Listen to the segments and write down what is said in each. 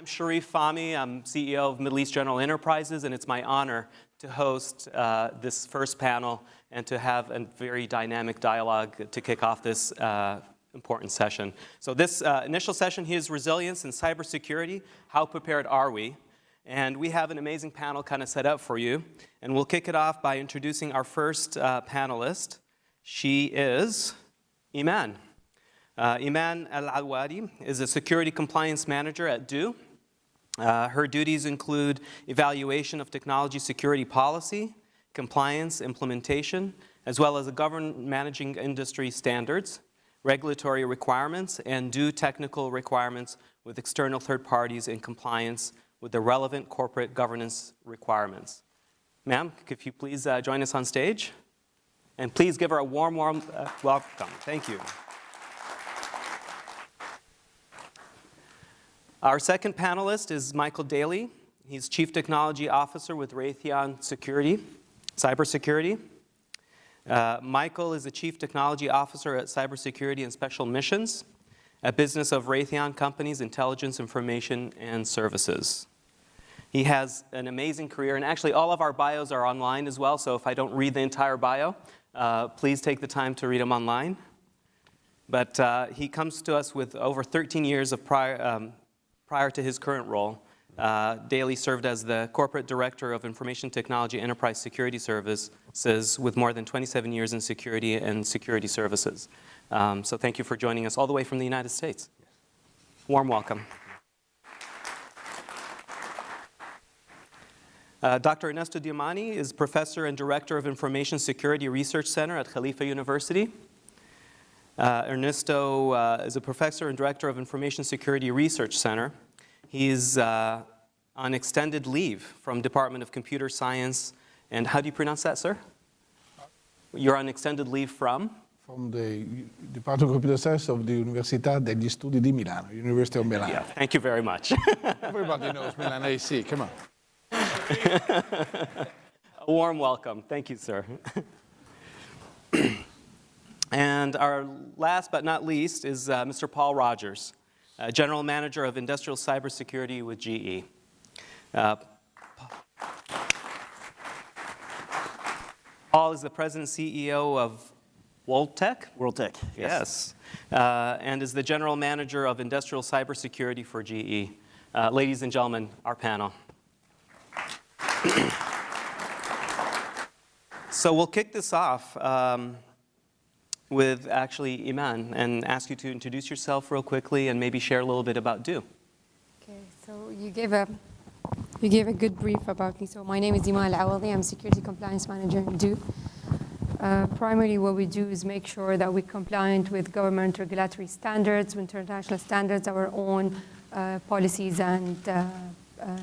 Sharief Fahmy. I'm CEO of Middle East General Enterprises, and it's my honor to host this first panel and to have a very dynamic dialogue to kick off this important session. So this initial session here is resilience and cybersecurity. How prepared are we? And we have an amazing panel kind of set up for you. And we'll kick it off by introducing our first panelist. She is Eman. Eman Al-Awadhi is a security compliance manager at DO. Her duties include evaluation of technology security policy, compliance, implementation, as well as managing industry standards, regulatory requirements, and DO technical requirements with external third parties in compliance with the relevant corporate governance requirements. Ma'am, could you please join us on stage? And please give her a warm welcome. Thank you. Our second panelist is Michael Daly. He's Chief Technology Officer with Raytheon Cybersecurity. Michael is the Chief Technology Officer at Cybersecurity and Special Missions, a business of Raytheon Companies, Intelligence, Information, and Services. He has an amazing career, and actually all of our bios are online as well, so if I don't read the entire bio, please take the time to read them online. But he comes to us with over 13 years of prior to his current role. Daly served as the Corporate Director of Information Technology Enterprise Security Services with more than 27 years in security and security services. So thank you for joining us all the way from the United States. Warm welcome. Dr. Ernesto Damiani is Professor and Director of Information Security Research Center at Khalifa University. Ernesto is a Professor and Director of Information Security Research Center. He's on extended leave from Department of Computer Science, and how do you pronounce that, sir? You're on extended leave from? From the Department of Computer Science of the Università degli Studi di Milano, University of Milan. Yeah, thank you very much. Everybody knows Milan AC, come on. A warm welcome. Thank you, sir. And our last but not least is Mr. Paul Rogers, General Manager of Industrial Cybersecurity with GE. Paul is the President and CEO of Worldtech? Worldtech, yes. And is the General Manager of Industrial Cybersecurity for GE. Ladies and gentlemen, our panel. So we'll kick this off with actually Eman and ask you to introduce yourself real quickly and maybe share a little bit about DO. Okay, so you gave a good brief about me. So my name is Eman Al-Awadhi. I'm Security Compliance Manager in DO. Primarily what we do is make sure that we're compliant with government regulatory standards, with international standards, our own policies and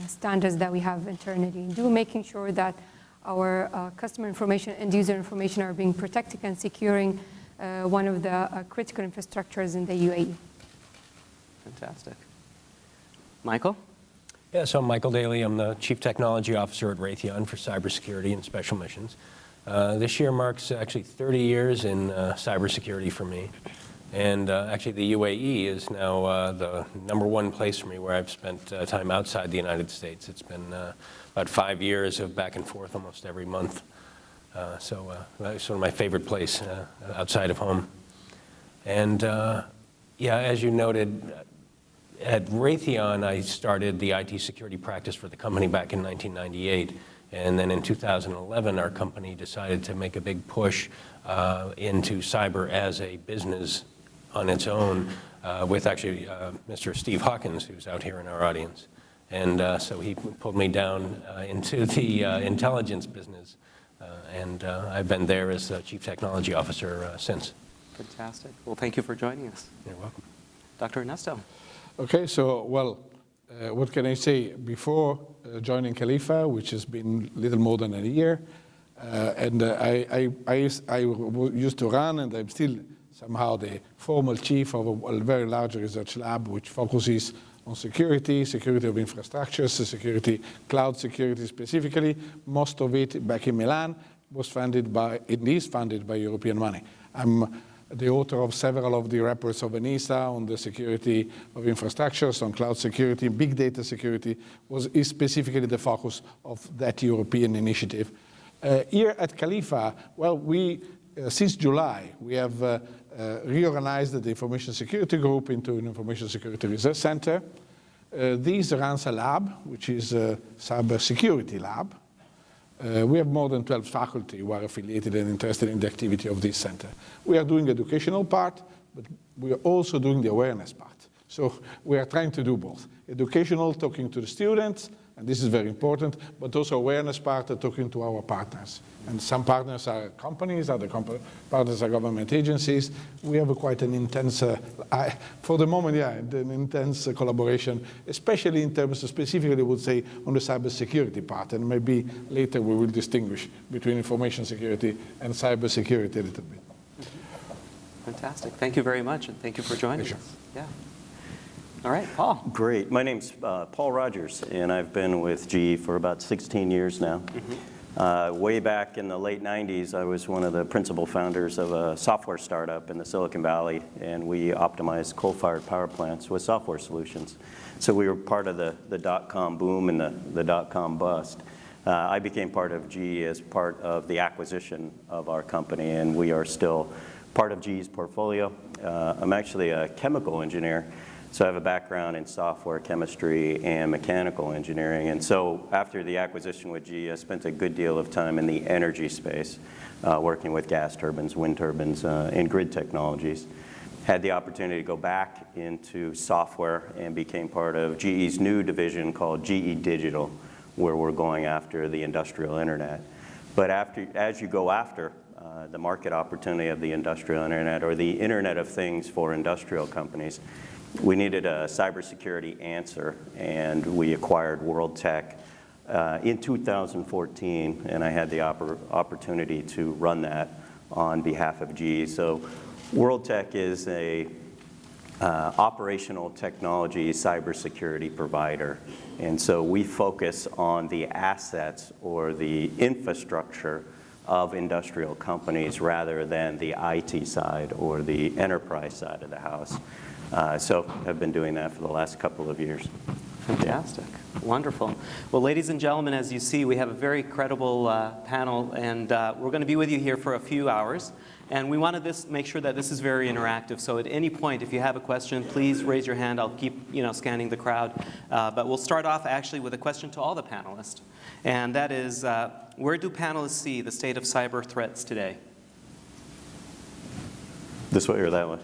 standards that we have internally in DO, making sure that our customer information and user information are being protected and securing one of the critical infrastructures in the UAE. Fantastic. Michael? Yeah, so I'm Michael Daly. I'm the Chief Technology Officer at Raytheon for Cybersecurity and Special Missions. This year marks actually 30 years in cybersecurity for me. And actually the UAE is now the #1 place for me where I've spent time outside the United States. It's been about 5 years of back and forth almost every month. So that's sort of my favorite place outside of home. And yeah, as you noted, at Raytheon, I started the IT security practice for the company back in 1998. And then in 2011, our company decided to make a big push into cyber as a business on its own with actually Mr. Steve Hawkins, who's out here in our audience. And so he pulled me down into the intelligence business. And I've been there as Chief Technology Officer since. Fantastic. Well, thank you for joining us. You're welcome. Dr. Ernesto. Okay, so, well, what can I say? Before joining Khalifa, which has been little more than a year, and I used to run, and I'm still somehow the formal chief of a very large research lab which focuses on security of infrastructures, security, cloud security specifically. Most of it back in Milan was funded by, it is funded by European money. I'm the author of several of the reports of ENISA on the security of infrastructures, on cloud security, big data security, is specifically the focus of that European initiative. Here at Khalifa, well, since July, we have reorganized the Information Security Group into an Information Security Research Center. This runs a lab, which is a cybersecurity lab. We have more than 12 faculty who are affiliated and interested in the activity of this center. We are doing the educational part, but we are also doing the awareness part. So we are trying to do both. Educational, talking to the students, and this is very important, but also awareness part, talking to our partners. And some partners are companies, other partners are government agencies. We have quite an intense, for the moment, yeah, an intense collaboration, especially in terms of specifically, I would say, on the cybersecurity part. And maybe later we will distinguish between information security and cybersecurity a little bit. Fantastic. Thank you very much, and thank you for joining us. Yeah. All right, Paul. Great. My name's Paul Rogers, and I've been with GE for about 16 years now. Way back in the late 90s, I was one of the principal founders of a software startup in the Silicon Valley, and we optimized coal-fired power plants with software solutions. So we were part of the dot-com boom and the dot-com bust. I became part of GE as part of the acquisition of our company, and we are still part of GE's portfolio. I'm actually a chemical engineer. So I have a background in software, chemistry, and mechanical engineering. And so after the acquisition with GE, I spent a good deal of time in the energy space, working with gas turbines, wind turbines, and grid technologies. Had the opportunity to go back into software and became part of GE's new division called GE Digital, where we're going after the industrial internet. But as you go after the market opportunity of the industrial internet, or the Internet of Things for industrial companies, we needed a cybersecurity answer, and we acquired World Tech in 2014, and I had the opportunity to run that on behalf of GE. So World Tech is a operational technology cybersecurity provider, and so we focus on the assets or the infrastructure of industrial companies rather than the IT side or the enterprise side of the house. So I've been doing that for the last couple of years. Fantastic. Wonderful. Well, ladies and gentlemen, as you see, we have a very credible panel, and we're going to be with you here for a few hours. And we wanted to make sure that this is very interactive. So at any point, if you have a question, please raise your hand. I'll keep scanning the crowd. But we'll start off actually with a question to all the panelists. And that is, where do panelists see the state of cyber threats today? This way or that way?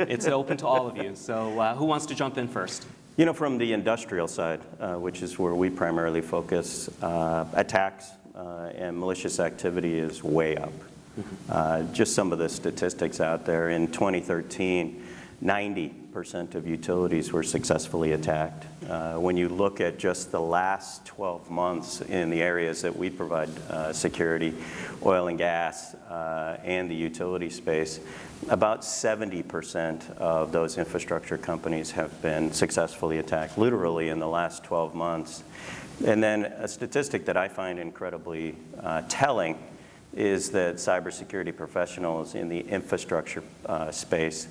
It's open to all of you. So who wants to jump in first? You know, from the industrial side, which is where we primarily focus, attacks and malicious activity is way up. Just some of the statistics out there. In 2013, 90% of utilities were successfully attacked. When you look at just the last 12 months in the areas that we provide security, oil and gas, and the utility space, about 70% of those infrastructure companies have been successfully attacked, literally in the last 12 months. And then a statistic that I find incredibly telling is that cybersecurity professionals in the infrastructure space,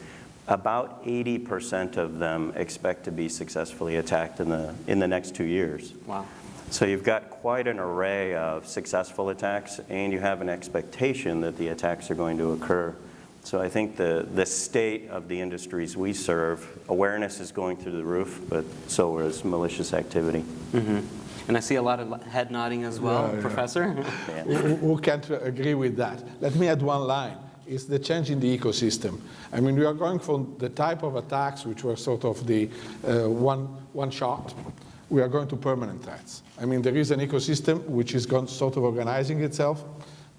about 80% of them expect to be successfully attacked in the next 2 years. Wow. So you've got quite an array of successful attacks, and you have an expectation that the attacks are going to occur. So I think the state of the industries we serve, awareness is going through the roof, but so is malicious activity. Mm-hmm. And I see a lot of head nodding as well, Yeah. Professor. Yeah. Who can't agree with that? Let me add one line. It's the change in the ecosystem. I mean, we are going from the type of attacks which were sort of the one shot. We are going to permanent threats. I mean, there is an ecosystem which is sort of organizing itself.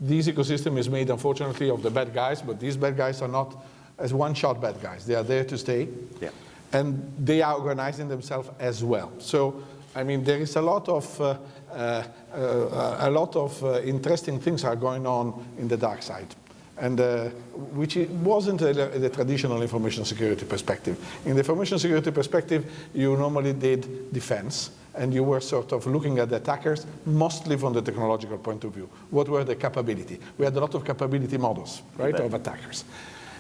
This ecosystem is made, unfortunately, of the bad guys, but these bad guys are not as one-shot bad guys. They are there to stay. Yeah. And they are organizing themselves as well. So, I mean, there is a lot of interesting things are going on in the dark side, and which wasn't the traditional information security perspective. In the information security perspective, you normally did defense, and you were sort of looking at the attackers mostly from the technological point of view. What were the capability? We had a lot of capability models, right, of attackers.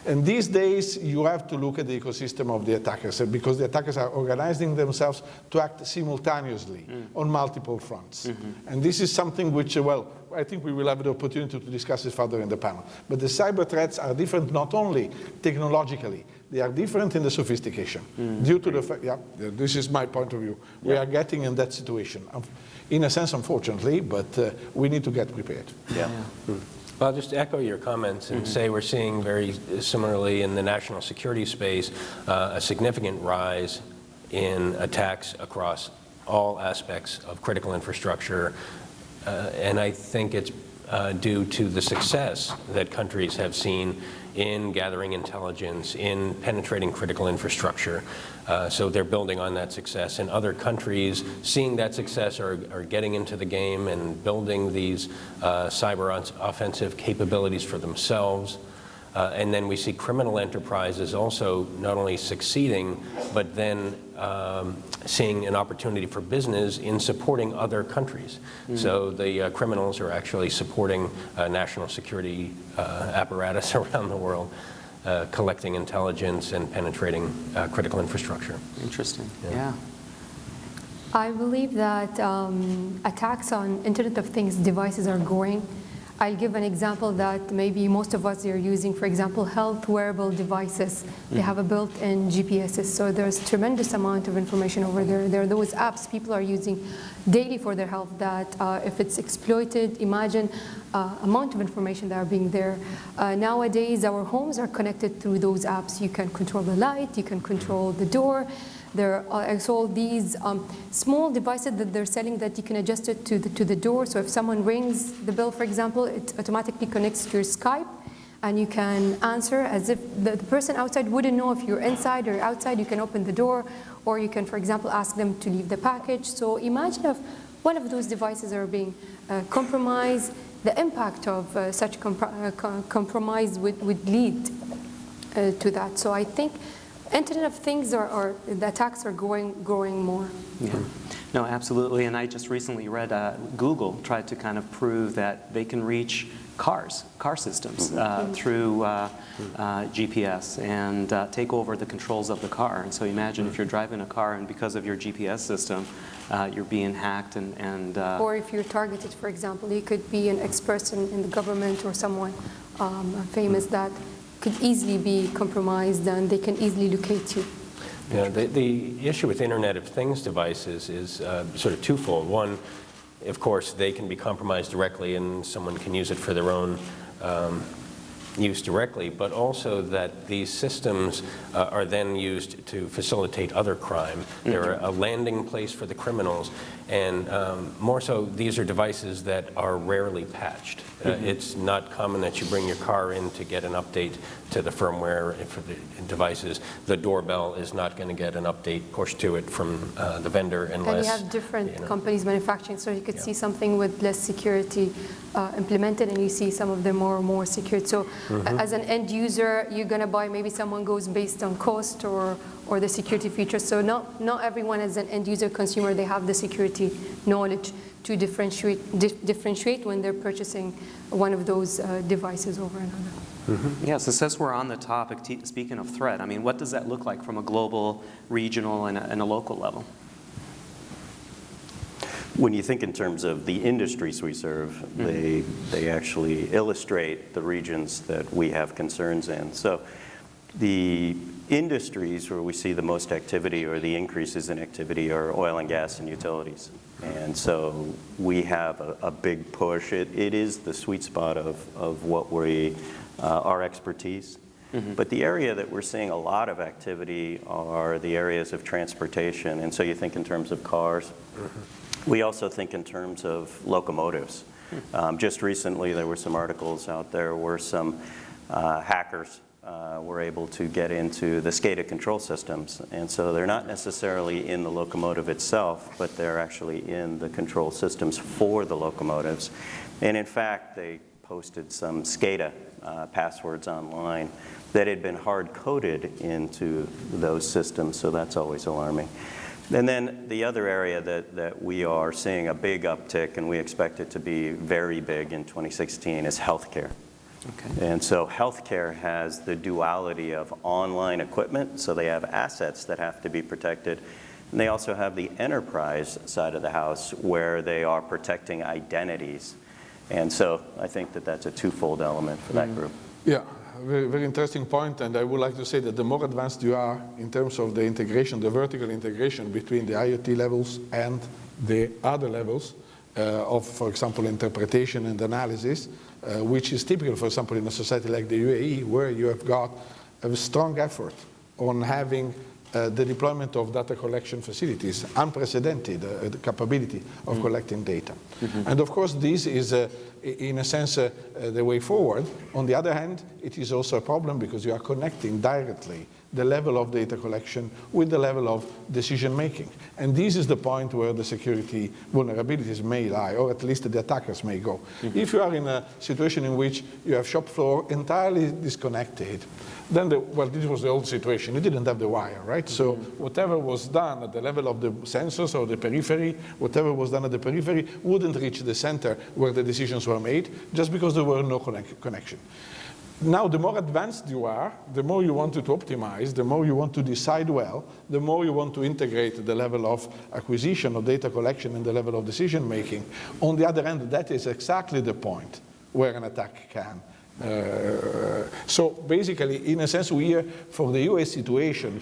And these days, you have to look at the ecosystem of the attackers, because the attackers are organizing themselves to act simultaneously on multiple fronts. And this is something which, well, I think we will have the opportunity to discuss this further in the panel. But the cyber threats are different not only technologically, they are different in the sophistication. Due to the fact, this is my point of view. We are getting in that situation. In a sense, unfortunately, but we need to get prepared. Well, I'll just echo your comments and say we're seeing very similarly in the national security space a significant rise in attacks across all aspects of critical infrastructure. And I think it's due to the success that countries have seen in gathering intelligence, in penetrating critical infrastructure. So they're building on that success. And other countries, seeing that success, are getting into the game and building these cyber offensive capabilities for themselves. And then we see criminal enterprises also not only succeeding, but then seeing an opportunity for business in supporting other countries. So the criminals are actually supporting national security apparatus around the world, collecting intelligence and penetrating critical infrastructure. Interesting. Yeah. I believe that attacks on Internet of Things devices are growing. I'll give an example that maybe most of us are using, for example, health wearable devices. They have a built-in GPSs, so there's tremendous amount of information over there. There are those apps people are using daily for their health that if it's exploited, imagine amount of information that are being there. Nowadays, our homes are connected through those apps. You can control the light, you can control the door. There are also these small devices that they're selling that you can adjust it to the door. So if someone rings the bell, for example, it automatically connects to your Skype, and you can answer as if the person outside wouldn't know if you're inside or outside. You can open the door, or you can, for example, ask them to leave the package. So imagine if one of those devices are being compromised, the impact of such compromise would lead to that. So I think Internet of Things or the attacks are growing more. Yeah. No, absolutely. And I just recently read Google tried to kind of prove that they can reach car systems through GPS and take over the controls of the car. And so imagine if you're driving a car and because of your GPS system, you're being hacked and or if you're targeted, for example, you could be an ex-person in the government or someone famous that could easily be compromised and they can easily locate you. Yeah, the issue with Internet of Things devices is sort of twofold. One, of course, they can be compromised directly and someone can use it for their own use directly, but also that these systems are then used to facilitate other crime. They're a landing place for the criminals, and more so, these are devices that are rarely patched. It's not common that you bring your car in to get an update to the firmware for the devices. The doorbell is not going to get an update pushed to it from the vendor unless... And you have different companies manufacturing, so you could see something with less security implemented, and you see some of them more secured. So as an end user, you're going to buy, maybe someone goes based on cost or the security features. So not everyone as an end user consumer, they have the security knowledge to differentiate when they're purchasing one of those devices over another. Yeah, so since we're on the topic, speaking of threat, I mean, what does that look like from a global, regional, and a local level? When you think in terms of the industries we serve, they actually illustrate the regions that we have concerns in. So the industries where we see the most activity or the increases in activity are oil and gas and utilities. And so we have a big push. It is the sweet spot of what our expertise. But the area that we're seeing a lot of activity are the areas of transportation. And so you think in terms of cars. We also think in terms of locomotives. Just recently, there were some articles out there where some hackers were able to get into the SCADA control systems. And so they're not necessarily in the locomotive itself, but they're actually in the control systems for the locomotives. And in fact, they posted some SCADA passwords online that had been hard-coded into those systems, so that's always alarming. And then the other area that we are seeing a big uptick, and we expect it to be very big in 2016, is healthcare. Okay. And so healthcare has the duality of online equipment, so they have assets that have to be protected. And they also have the enterprise side of the house where they are protecting identities. And so I think that that's a twofold element for that group. Yeah, very, very interesting point. And I would like to say that the more advanced you are in terms of the integration, the vertical integration between the IoT levels and the other levels of, for example, interpretation and analysis, which is typical, for example, in a society like the UAE, where you have got a strong effort on having the deployment of data collection facilities, unprecedented the capability of collecting data. And of course, this is, in a sense, the way forward. On the other hand, it is also a problem because you are connecting directly the level of data collection with the level of decision making. And this is the point where the security vulnerabilities may lie, or at least the attackers may go. If you are in a situation in which you have shop floor entirely disconnected, then, well, this was the old situation. You didn't have the wire, right? So whatever was done at the level of the sensors or the periphery, whatever was done at the periphery wouldn't reach the center where the decisions were made, just because there were no connection. Now, the more advanced you are, the more you want to optimize, the more you want to decide well, the more you want to integrate the level of acquisition of data collection and the level of decision making. On the other hand, that is exactly the point where an attack can. So basically, in a sense, we are, for the US situation,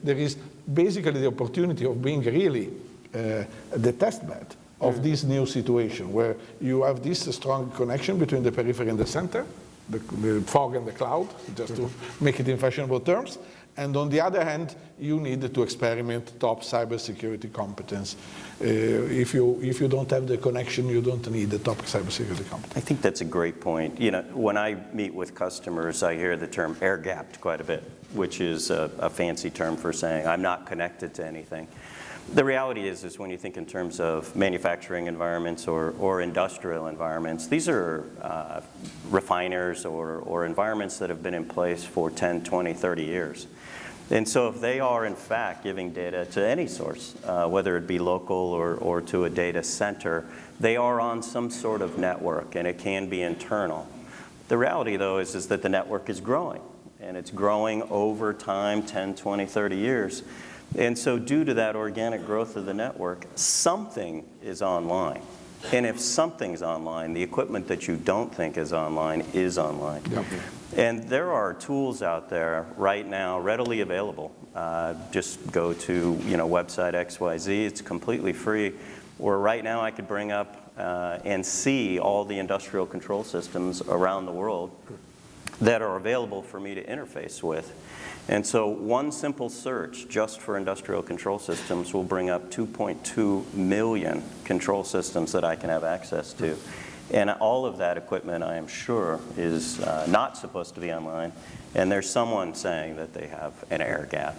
there is basically the opportunity of being really the test bed of this new situation, where you have this strong connection between the periphery and the center, the fog and the cloud, just to make it in fashionable terms. And on the other hand, you need to experiment top cybersecurity competence. If you don't have the connection, you don't need the top cybersecurity competence. I think that's a great point. You know, when I meet with customers, I hear the term air-gapped quite a bit, which is a fancy term for saying I'm not connected to anything. The reality is when you think in terms of manufacturing environments or industrial environments, these are refiners or environments that have been in place for 10, 20, 30 years. And so if they are, in fact, giving data to any source, whether it be local or to a data center, they are on some sort of network, and it can be internal. The reality, though, is that the network is growing, and it's growing over time, 10, 20, 30 years. And so due to that organic growth of the network, something is online. And if something's online, the equipment that you don't think is online is online. Yep. And there are tools out there right now readily available. Just go to website XYZ. It's completely free. Or right now I could bring up and see all the industrial control systems around the world that are available for me to interface with. And so one simple search just for industrial control systems will bring up 2.2 million control systems that I can have access to. And all of that equipment, I am sure, is not supposed to be online. And there's someone saying that they have an air gap.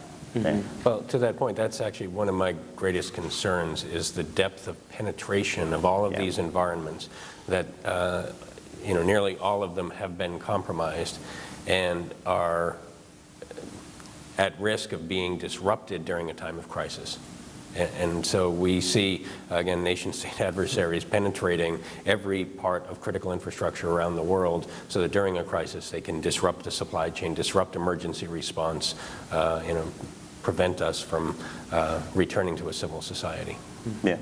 Well, to that point, that's actually one of my greatest concerns, is the depth of penetration of all of these environments, that nearly all of them have been compromised and are at risk of being disrupted during a time of crisis. And so we see, again, nation-state adversaries penetrating every part of critical infrastructure around the world so that during a crisis they can disrupt the supply chain, disrupt emergency response, prevent us from returning to a civil society. Yeah.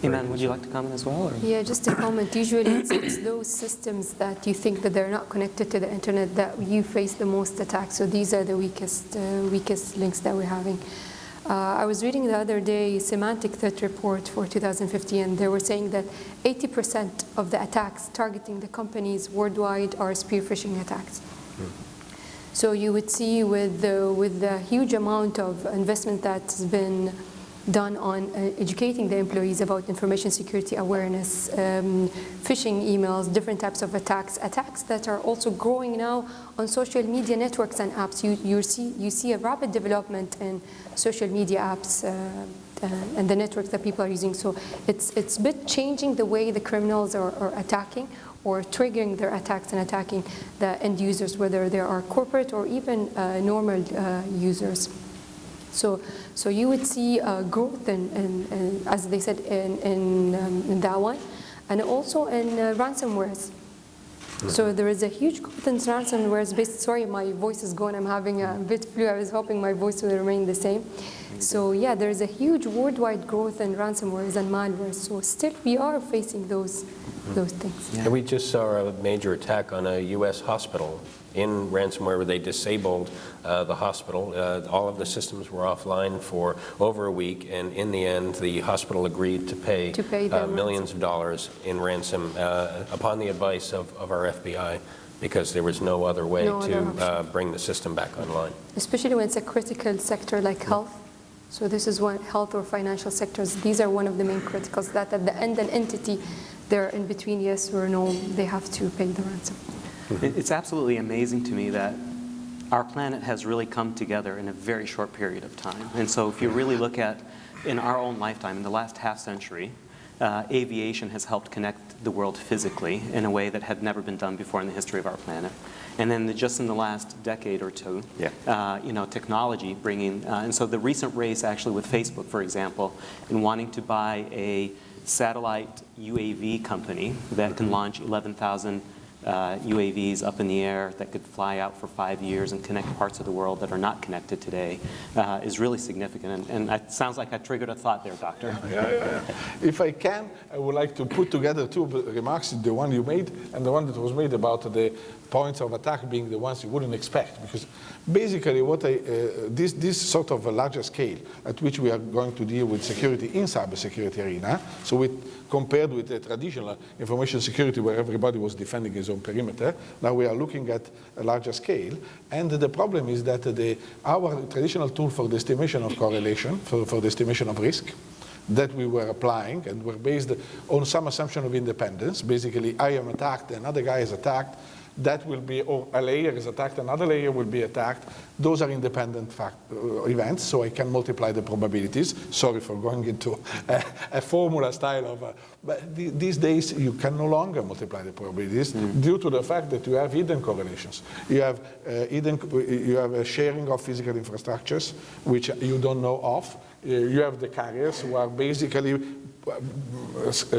Eman, would you like to comment as well? Or? Yeah, just to comment. Usually it's those systems that you think that they're not connected to the internet that you face the most attacks. So these are the weakest links that we're having. I was reading the other day semantic threat report for 2015, and they were saying that 80% of the attacks targeting the companies worldwide are spear phishing attacks. So you would see with the huge amount of investment that's been done on educating the employees about information security awareness, phishing emails, different types of attacks that are also growing now on social media networks and apps. You see a rapid development in social media apps and the networks that people are using. So it's a bit changing the way the criminals are attacking or triggering their attacks and attacking the end users, whether they are corporate or even normal users. So you would see growth in, as they said, in that one, and also in ransomwares. So there is a huge growth in ransomware based. Sorry, my voice is gone. I'm having a bit flu. I was hoping my voice will remain the same. So yeah, there is a huge worldwide growth in ransomwares and malware. So still, we are facing those things. Yeah. We just saw a major attack on a U.S. hospital in ransomware where they disabled the hospital. All of the systems were offline for over a week, and in the end, the hospital agreed to pay millions of dollars in ransom upon the advice of our FBI, because there was no other way to bring the system back online. Especially when it's a critical sector like health. So this is one, health or financial sectors. These are one of the main criticals that at the end, an entity, they're in between yes or no, they have to pay the ransom. It's absolutely amazing to me that our planet has really come together in a very short period of time. And so if you really look at, in our own lifetime, in the last half century, aviation has helped connect the world physically in a way that had never been done before in the history of our planet. And then just in the last decade or two, technology bringing, and so the recent race actually with Facebook, for example, in wanting to buy a satellite UAV company that can launch 11,000 UAVs up in the air that could fly out for 5 years and connect parts of the world that are not connected today is really significant. And it sounds like I triggered a thought there, Doctor. Yeah. If I can, I would like to put together two remarks, the one you made and the one that was made about the points of attack being the ones you wouldn't expect. Because basically what this sort of a larger scale at which we are going to deal with security in cybersecurity arena, so compared with the traditional information security where everybody was defending his own perimeter, now we are looking at a larger scale. And the problem is that our traditional tool for the estimation of correlation, for the estimation of risk, that we were applying and were based on some assumption of independence. Basically, I am attacked, another guy is attacked, that will be, or a layer is attacked, another layer will be attacked. Those are independent events, so I can multiply the probabilities. Sorry for going into a formula style of, but these days you can no longer multiply the probabilities due to the fact that you have hidden correlations. You have a sharing of physical infrastructures, which you don't know of. You have the carriers who are basically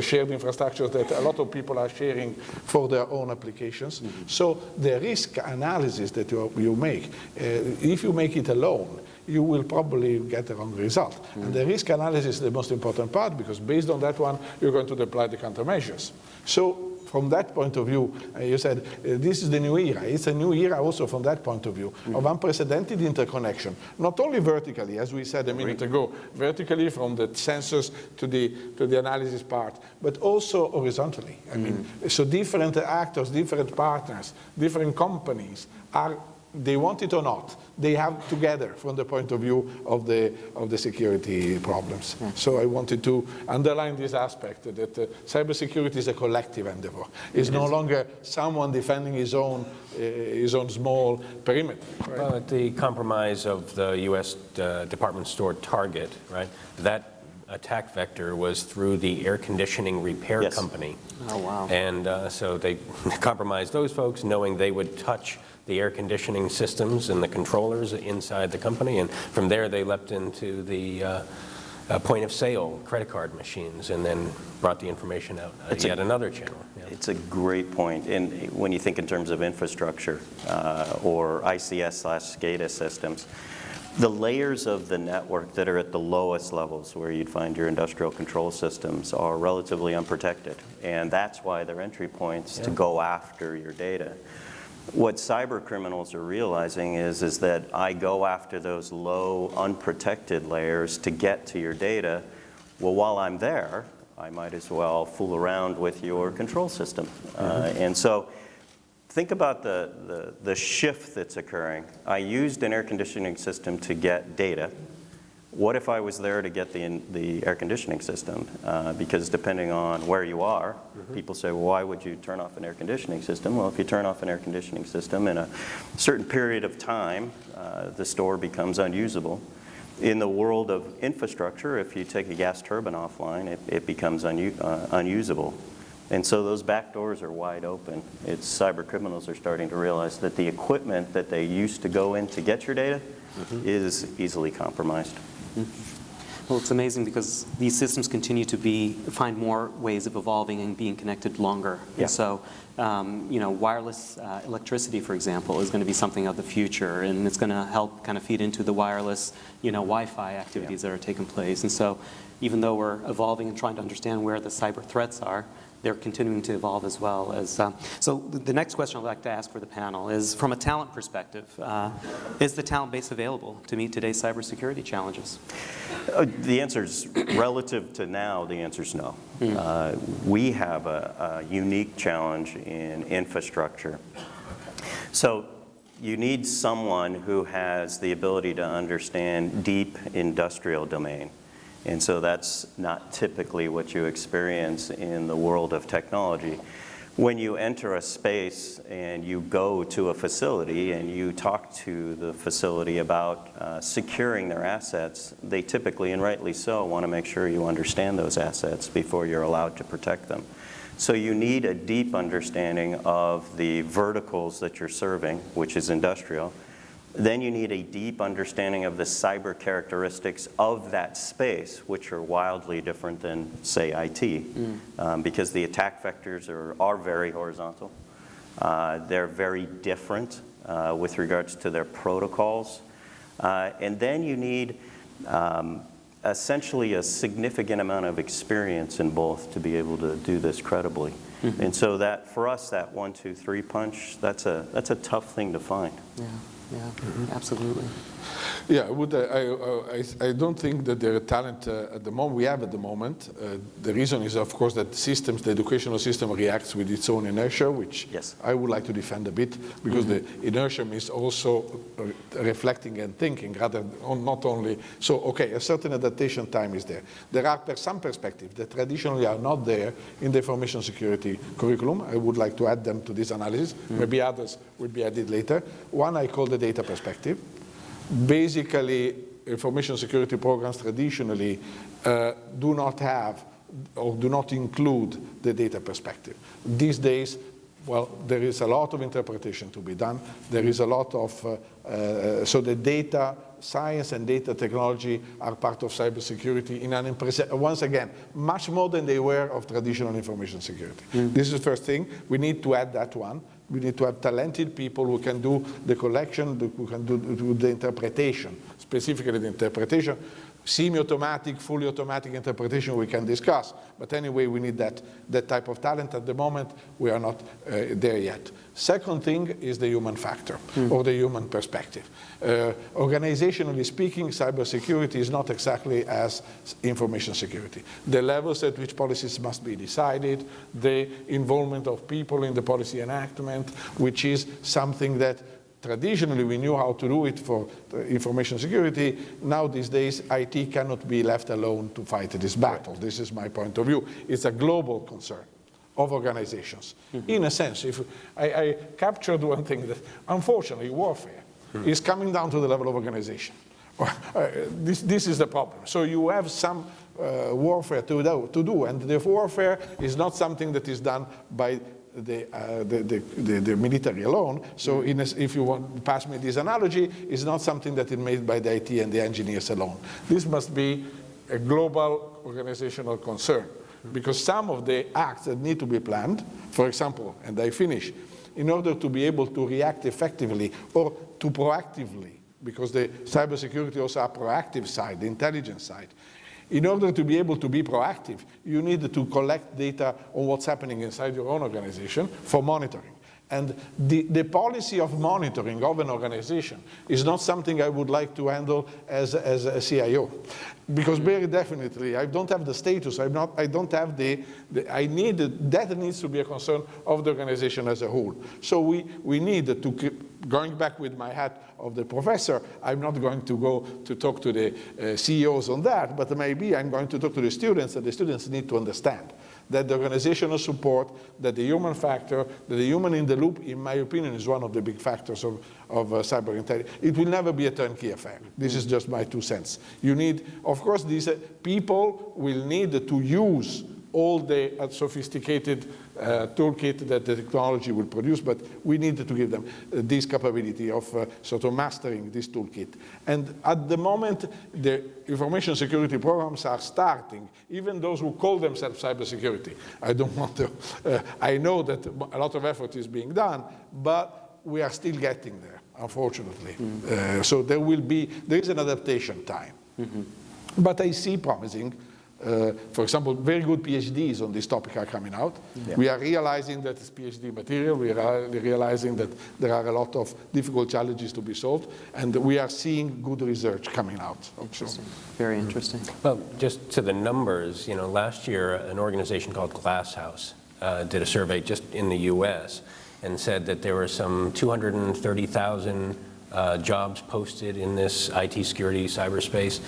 shared infrastructures that a lot of people are sharing for their own applications. So the risk analysis that you make, if you make it alone, you will probably get the wrong result. And the risk analysis is the most important part, because based on that one, you're going to deploy the countermeasures. So from that point of view, you said this is the new era. It's a new era also from that point of view of unprecedented interconnection, not only vertically, as we said a minute ago, vertically from the sensors to the analysis part, but also horizontally. I mean, so different actors, different partners, different companies they want it or not, they have together from the point of view of the security problems. So I wanted to underline this aspect, that cybersecurity is a collective endeavor. It's no longer someone defending his own small perimeter. Right? Well, the compromise of the U.S. Department Store Target, right? That attack vector was through the air conditioning repair company. Oh, wow. And so they compromised those folks, knowing they would touch the air conditioning systems and the controllers inside the company. And from there, they leapt into the point of sale credit card machines and then brought the information out yet another channel. Yeah. It's a great point. And when you think in terms of infrastructure or ICS/SCADA systems, the layers of the network that are at the lowest levels where you'd find your industrial control systems are relatively unprotected. And that's why they're entry points to go after your data. What cyber criminals are realizing is that I go after those low, unprotected layers to get to your data. Well, while I'm there, I might as well fool around with your control system. And so think about the shift that's occurring. I used an air conditioning system to get data. What if I was there to get the air conditioning system? Because depending on where you are, people say, well, why would you turn off an air conditioning system? Well, if you turn off an air conditioning system in a certain period of time, the store becomes unusable. In the world of infrastructure, if you take a gas turbine offline, it becomes unusable. And so those back doors are wide open. Cyber criminals are starting to realize that the equipment that they used to go in to get your data is easily compromised. Well, it's amazing because these systems continue to find more ways of evolving and being connected longer. Yeah. And so, wireless electricity, for example, is going to be something of the future, and it's going to help kind of feed into the wireless, Wi-Fi activities that are taking place. And so, even though we're evolving and trying to understand where the cyber threats are, they're continuing to evolve as well. So the next question I'd like to ask for the panel is, from a talent perspective, is the talent base available to meet today's cybersecurity challenges? The answer is, relative to now, the answer is no. We have a unique challenge in infrastructure. So you need someone who has the ability to understand deep industrial domain. And so that's not typically what you experience in the world of technology. When you enter a space and you go to a facility and you talk to the facility about securing their assets, they typically, and rightly so, want to make sure you understand those assets before you're allowed to protect them. So you need a deep understanding of the verticals that you're serving, which is industrial. Then you need a deep understanding of the cyber characteristics of that space, which are wildly different than, say, IT, because the attack vectors are very horizontal. They're very different with regards to their protocols. And then you need essentially a significant amount of experience in both to be able to do this credibly. And so that, for us, that 1, 2, 3 punch, that's a tough thing to find. Yeah, absolutely. Yeah, I don't think that there are talent at the moment. We have at the moment. The reason is, of course, that the educational system reacts with its own inertia, which I would like to defend a bit, because the inertia is also reflecting and thinking, rather than not only. So, okay, a certain adaptation time is there. There are some perspectives that traditionally are not there in the information security curriculum. I would like to add them to this analysis. Maybe others will be added later. One I call the data perspective. Basically, information security programs traditionally do not have or do not include the data perspective. These days, well, there is a lot of interpretation to be done. There is a lot of, so the data science and data technology are part of cybersecurity in an once again, much more than they were of traditional information security. This is the first thing. We need to add that one. We need to have talented people who can do the collection, who can do the interpretation, specifically the interpretation. Semi-automatic, fully automatic interpretation we can discuss. But anyway, we need that type of talent. At the moment, we are not there yet. Second thing is the human factor, or the human perspective. Organizationally speaking, cybersecurity is not exactly as information security. The levels at which policies must be decided, the involvement of people in the policy enactment, which is something that traditionally we knew how to do it for information security. Now these days, IT cannot be left alone to fight this battle. This is my point of view. It's a global concern of organizations. In a sense, if I captured one thing that, unfortunately, warfare is coming down to the level of organization. This is the problem. So you have some warfare to do, and the warfare is not something that is done by the military alone. So if you want to pass me this analogy, it's not something that is made by the IT and the engineers alone. This must be a global organizational concern, because some of the acts that need to be planned, for example, and I finish, in order to be able to react effectively or to proactively, because the cybersecurity also a proactive side, the intelligence side. In order to be able to be proactive, you need to collect data on what's happening inside your own organization for monitoring. And the policy of monitoring of an organization is not something I would like to handle as a CIO. Because very definitely, I don't have the status, I don't have that needs to be a concern of the organization as a whole. So we need to keep, going back with my hat of the professor, I'm not going to go to talk to the CEOs on that, but maybe I'm going to talk to the students, and the students need to understand that the organizational support, that the human factor, that the human in the loop, in my opinion, is one of the big factors of cyber intelligence. It will never be a turnkey affair. This is just my 2 cents. You need, of course, these people will need to use all the sophisticated toolkit that the technology will produce, but we needed to give them this capability of sort of mastering this toolkit. And at the moment, the information security programs are starting, even those who call themselves cybersecurity. I don't want to, I know that a lot of effort is being done, but we are still getting there, unfortunately. So there is an adaptation time. But I see promising. For example, very good PhDs on this topic are coming out. Yeah. We are realizing that it's PhD material. We are realizing that there are a lot of difficult challenges to be solved, and we are seeing good research coming out. Interesting. Very interesting. Well, just to the numbers, last year an organization called Glass House did a survey just in the U.S. and said that there were some 230,000 jobs posted in this IT security cyberspace,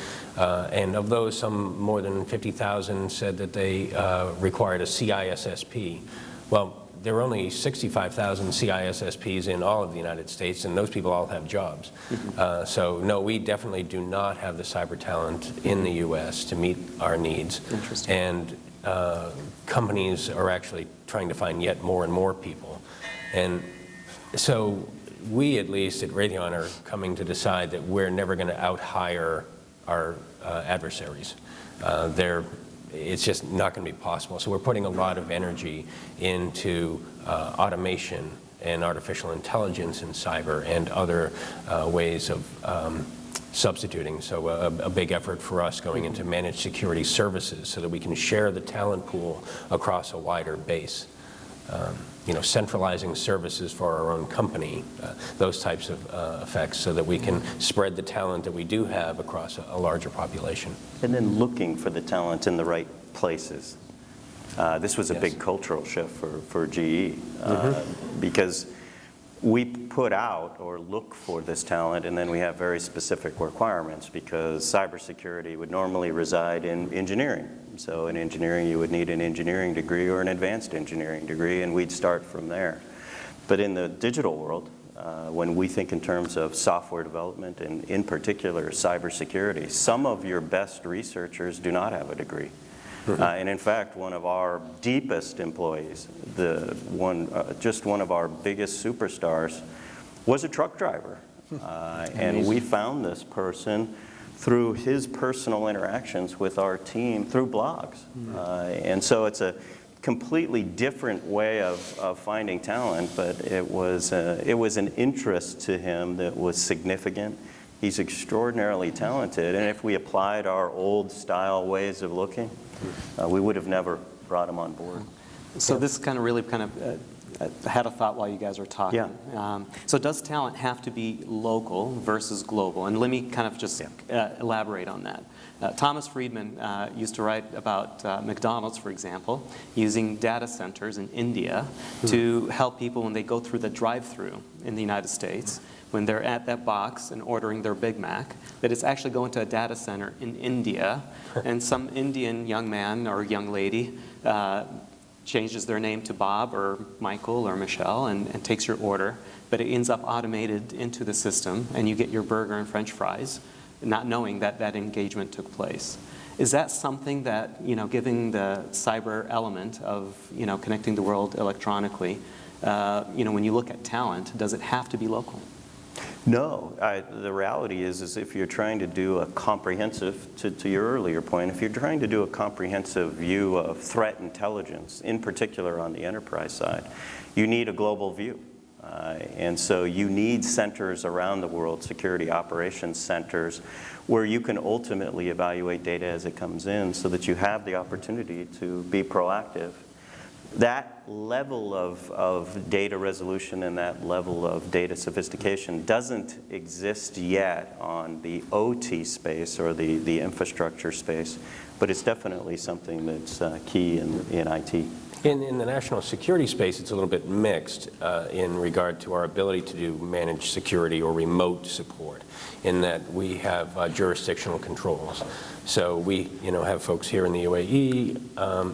and of those, some more than 50,000 said that they required a CISSP. Well, there are only 65,000 CISSPs in all of the United States, and those people all have jobs. So no, we definitely do not have the cyber talent in the U.S. to meet our needs. Interesting. And companies are actually trying to find yet more and more people. And so we, at least at Raytheon, are coming to decide that we're never going to out-hire our adversaries. It's just not going to be possible. So we're putting a lot of energy into automation and artificial intelligence in cyber and other ways of substituting. So a big effort for us going into managed security services so that we can share the talent pool across a wider base. Centralizing services for our own company, those types of effects, so that we can spread the talent that we do have across a larger population. And then looking for the talent in the right places. This was a big cultural shift for GE, because we put out or look for this talent, and then we have very specific requirements, because cybersecurity would normally reside in engineering. So in engineering, you would need an engineering degree or an advanced engineering degree, and we'd start from there. But in the digital world, when we think in terms of software development, and in particular cybersecurity, some of your best researchers do not have a degree. And in fact, one of our deepest employees, just one of our biggest superstars, was a truck driver. And we found this person through his personal interactions with our team through blogs. And so it's a completely different way of finding talent, but it was an interest to him that was significant. He's extraordinarily talented, and if we applied our old style ways of looking, we would have never brought him on board. So this really I had a thought while you guys were talking. Yeah. So does talent have to be local versus global? And let me just elaborate on that. Thomas Friedman used to write about McDonald's, for example, using data centers in India to help people when they go through the drive-through in the United States, when they're at that box and ordering their Big Mac, that it's actually going to a data center in India, and some Indian young man or young lady changes their name to Bob or Michael or Michelle and takes your order, but it ends up automated into the system, and you get your burger and French fries, not knowing that that engagement took place. Is that something that, given the cyber element of, connecting the world electronically, when you look at talent, does it have to be local? No, the reality is if you're trying to do a comprehensive, to your earlier point, if you're trying to do a comprehensive view of threat intelligence, in particular on the enterprise side, you need a global view. And so you need centers around the world, security operations centers, where you can ultimately evaluate data as it comes in so that you have the opportunity to be proactive. That level of data resolution and that level of data sophistication doesn't exist yet on the OT space or the infrastructure space, but it's definitely something that's key in IT. In the national security space, it's a little bit mixed in regard to our ability to do managed security or remote support, in that we have jurisdictional controls. So we, have folks here in the UAE,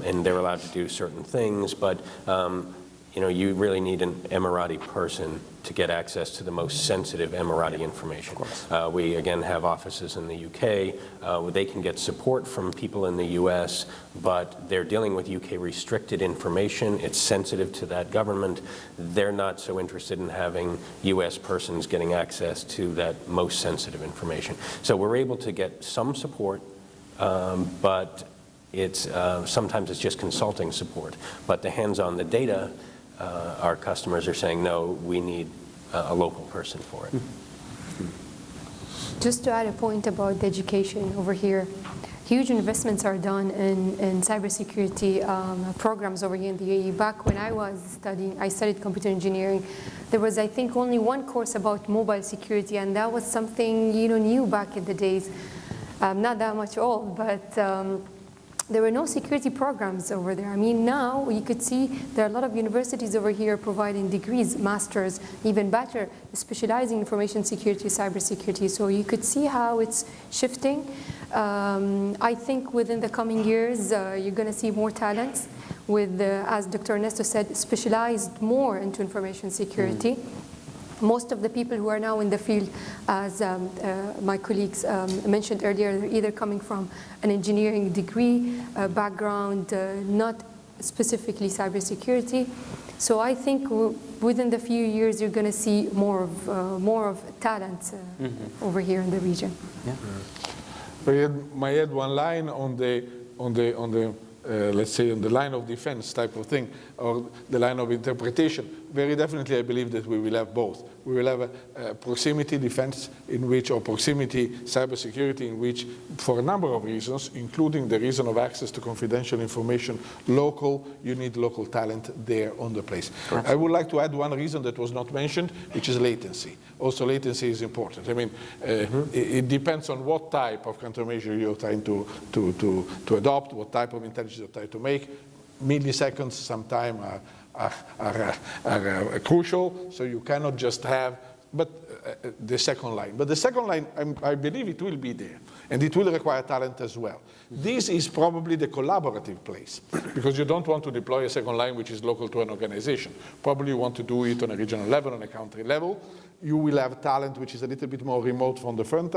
and they're allowed to do certain things, but you really need an Emirati person to get access to the most sensitive Emirati information. We, again, have offices in the UK where they can get support from people in the US, but they're dealing with UK restricted information. It's sensitive to that government. They're not so interested in having US persons getting access to that most sensitive information. So we're able to get some support, but sometimes it's just consulting support. But the hands-on the data, our customers are saying, no, we need a local person for it. Just to add a point about the education over here, huge investments are done in cybersecurity programs over here in the UAE. Back when I was studying, I studied computer engineering. There was, I think, only one course about mobile security, and that was something new back in the days. Not that much old, but there were no security programs over there. I mean, now you could see there are a lot of universities over here providing degrees, masters, even bachelor, specializing in information security, cybersecurity. So you could see how it's shifting. I think within the coming years, you're going to see more talents with, as Dr. Ernesto said, specialized more into information security. Most of the people who are now in the field, as my colleagues mentioned earlier, they're either coming from an engineering degree background, not specifically cybersecurity. So I think within the few years, you're going to see more of talent over here in the region. Yeah. I add one line on the let's say on the line of defense type of thing, or the line of interpretation. Very definitely, I believe that we will have both. We will have a proximity defense in which, or proximity cybersecurity in which, for a number of reasons, including the reason of access to confidential information, you need local talent there on the place. Correct. I would like to add one reason that was not mentioned, which is latency. Also, latency is important. I mean, it depends on what type of countermeasure you're trying to adopt, what type of intelligence you're trying to make. Milliseconds sometimes are crucial, so you cannot just have, the second line. But the second line, I believe it will be there, and it will require talent as well. This is probably the collaborative place, because you don't want to deploy a second line which is local to an organization. Probably you want to do it on a regional level, on a country level. You will have talent which is a little bit more remote from the front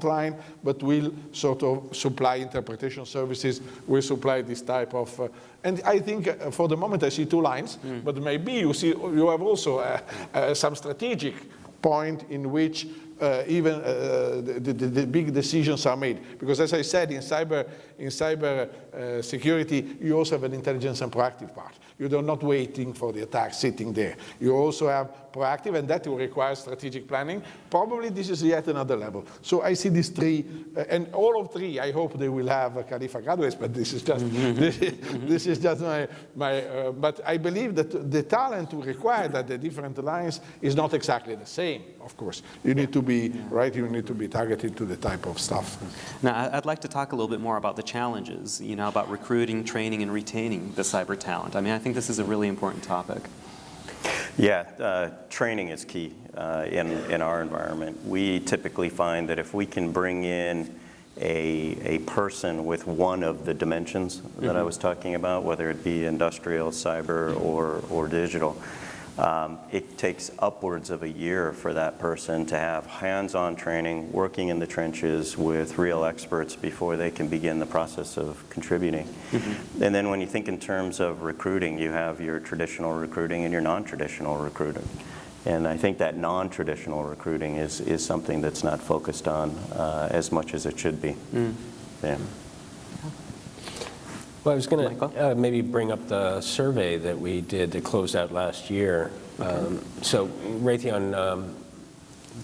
line, but will sort of supply interpretation services, will supply this type of, and I think for the moment I see two lines, but maybe you have also some strategic point in which even the big decisions are made. Because as I said, in cyber security, you also have an intelligence and proactive part. You're not waiting for the attack sitting there. You also have proactive, and that will require strategic planning. Probably this is yet another level. So I see these three, and all of three, I hope they will have Khalifa graduates, but this is just, this is just but I believe that the talent required at the different lines is not exactly the same, of course. You need to be, right, you need to be targeted to the type of stuff. Now, I'd like to talk a little bit more about the challenges, about recruiting, training, and retaining the cyber talent. I mean, I think this is a really important topic. Yeah, training is key in our environment. We typically find that if we can bring in a person with one of the dimensions that I was talking about, whether it be industrial, cyber, or digital, it takes upwards of a year for that person to have hands-on training, working in the trenches with real experts before they can begin the process of contributing. And then when you think in terms of recruiting, you have your traditional recruiting and your non-traditional recruiting. And I think that non-traditional recruiting is something that's not focused on as much as it should be. Yeah. Well, I was going to maybe bring up the survey that we did that closed out last year. So Raytheon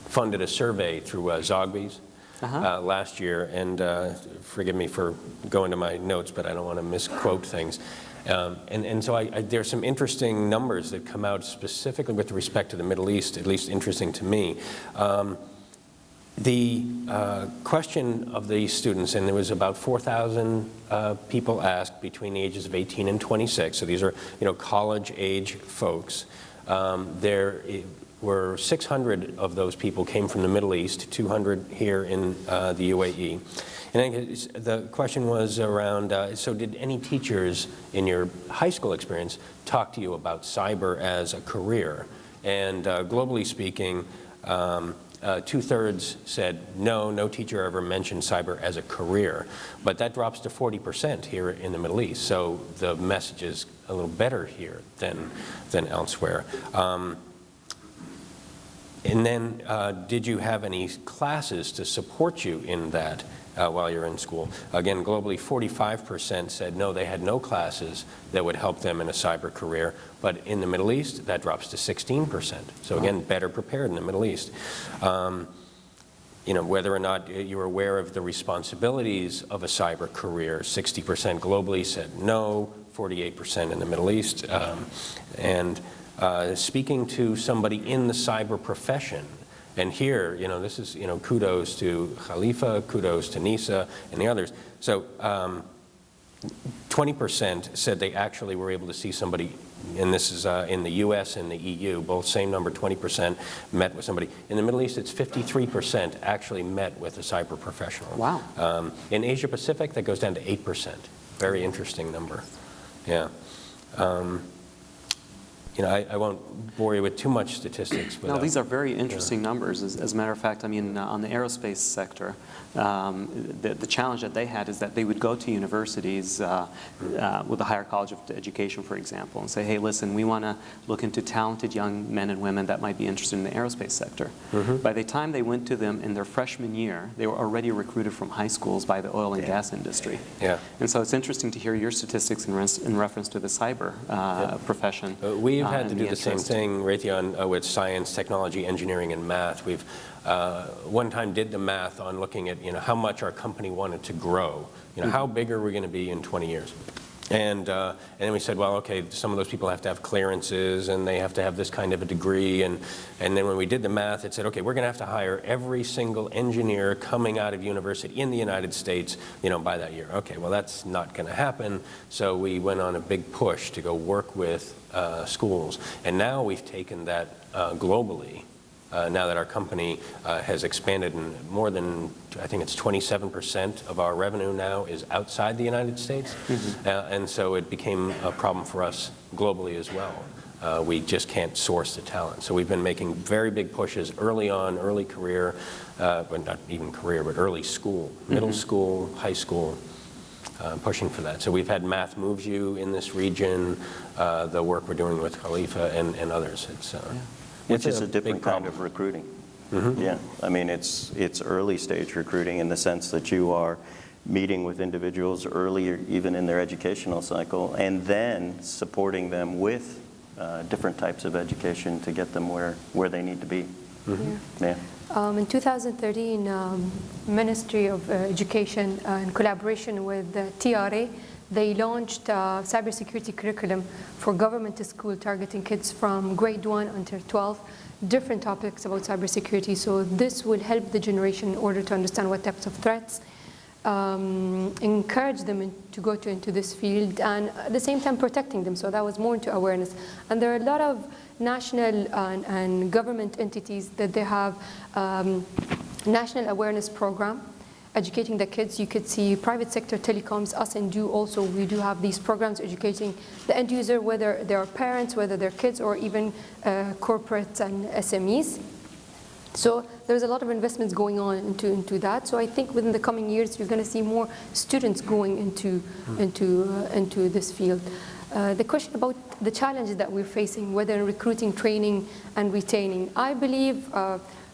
funded a survey through Zogby's last year, and forgive me for going to my notes, but I don't want to misquote things. And so there's some interesting numbers that come out specifically with respect to the Middle East, at least interesting to me. The question of the students, and there was about 4,000 people asked between the ages of 18 and 26, so these are college-age folks. There were 600 of those people came from the Middle East, 200 here in the UAE. And the question was around, so did any teachers in your high school experience talk to you about cyber as a career? And globally speaking, 2/3 said no teacher ever mentioned cyber as a career. But that drops to 40% here in the Middle East. So the message is a little better here than elsewhere. And then did you have any classes to support you in that while you're in school? Again, globally, 45% said no, they had no classes that would help them in a cyber career. But in the Middle East, that drops to 16%. So again, better prepared in the Middle East. You know, whether or not you're aware of the responsibilities of a cyber career, 60% globally said no, 48% in the Middle East. Speaking to somebody in the cyber profession, and here, you know, this is, you know, kudos to Khalifa, kudos to Nisa and the others. So 20% said they actually were able to see somebody, and this is in the US and the EU, both same number, 20% met with somebody. In the Middle East, it's 53% actually met with a cyber professional. Wow. In Asia Pacific, that goes down to 8%. Very interesting number. Yeah. You know, I won't bore you with too much statistics. No, these are very interesting numbers. As a matter of fact, I mean, on the aerospace sector, the challenge that they had is that they would go to universities with the Higher College of Education, for example, and say, hey, listen, we want to look into talented young men and women that might be interested in the aerospace sector. By the time they went to them in their freshman year, they were already recruited from high schools by the oil and gas industry. Yeah. And so it's interesting to hear your statistics in reference to the cyber profession. We've had to do the same thing, Raytheon, with science, technology, engineering, and math. We've one time did the math on looking at, you know, how much our company wanted to grow. You know, how big are we going to be in 20 years? And then we said, well, okay, some of those people have to have clearances and they have to have this kind of a degree. And then when we did the math, it said, okay, we're going to have to hire every single engineer coming out of university in the United States, you know, by that year. Okay, well, that's not going to happen. So we went on a big push to go work with schools. And now we've taken that globally. Now that our company has expanded, and more than, I think it's 27% of our revenue now is outside the United States. And so it became a problem for us globally as well. We just can't source the talent. So we've been making very big pushes early on, early career, but not even career, but early school, middle school, high school, pushing for that. So we've had Math Moves You in this region, the work we're doing with Khalifa and others. Which is a different kind of recruiting. Yeah, I mean, it's early stage recruiting in the sense that you are meeting with individuals earlier, even in their educational cycle, and then supporting them with different types of education to get them where they need to be. Yeah. In 2013, Ministry of Education, in collaboration with TRA, they launched a cybersecurity curriculum for government to school targeting kids from grade 1 until 12, different topics about cybersecurity. So this will help the generation in order to understand what types of threats, encourage them to go into this field, and at the same time protecting them. So that was more into awareness. And there are a lot of national and government entities that they have national awareness program, educating the kids. You could see private sector telecoms, us and Do also, we do have these programs educating the end user, whether they are parents, whether they're kids, or even corporates and SMEs. So there's a lot of investments going on into that. So I think within the coming years, you're going to see more students going into this field. The question about the challenges that we're facing, whether in recruiting, training, and retaining, I believe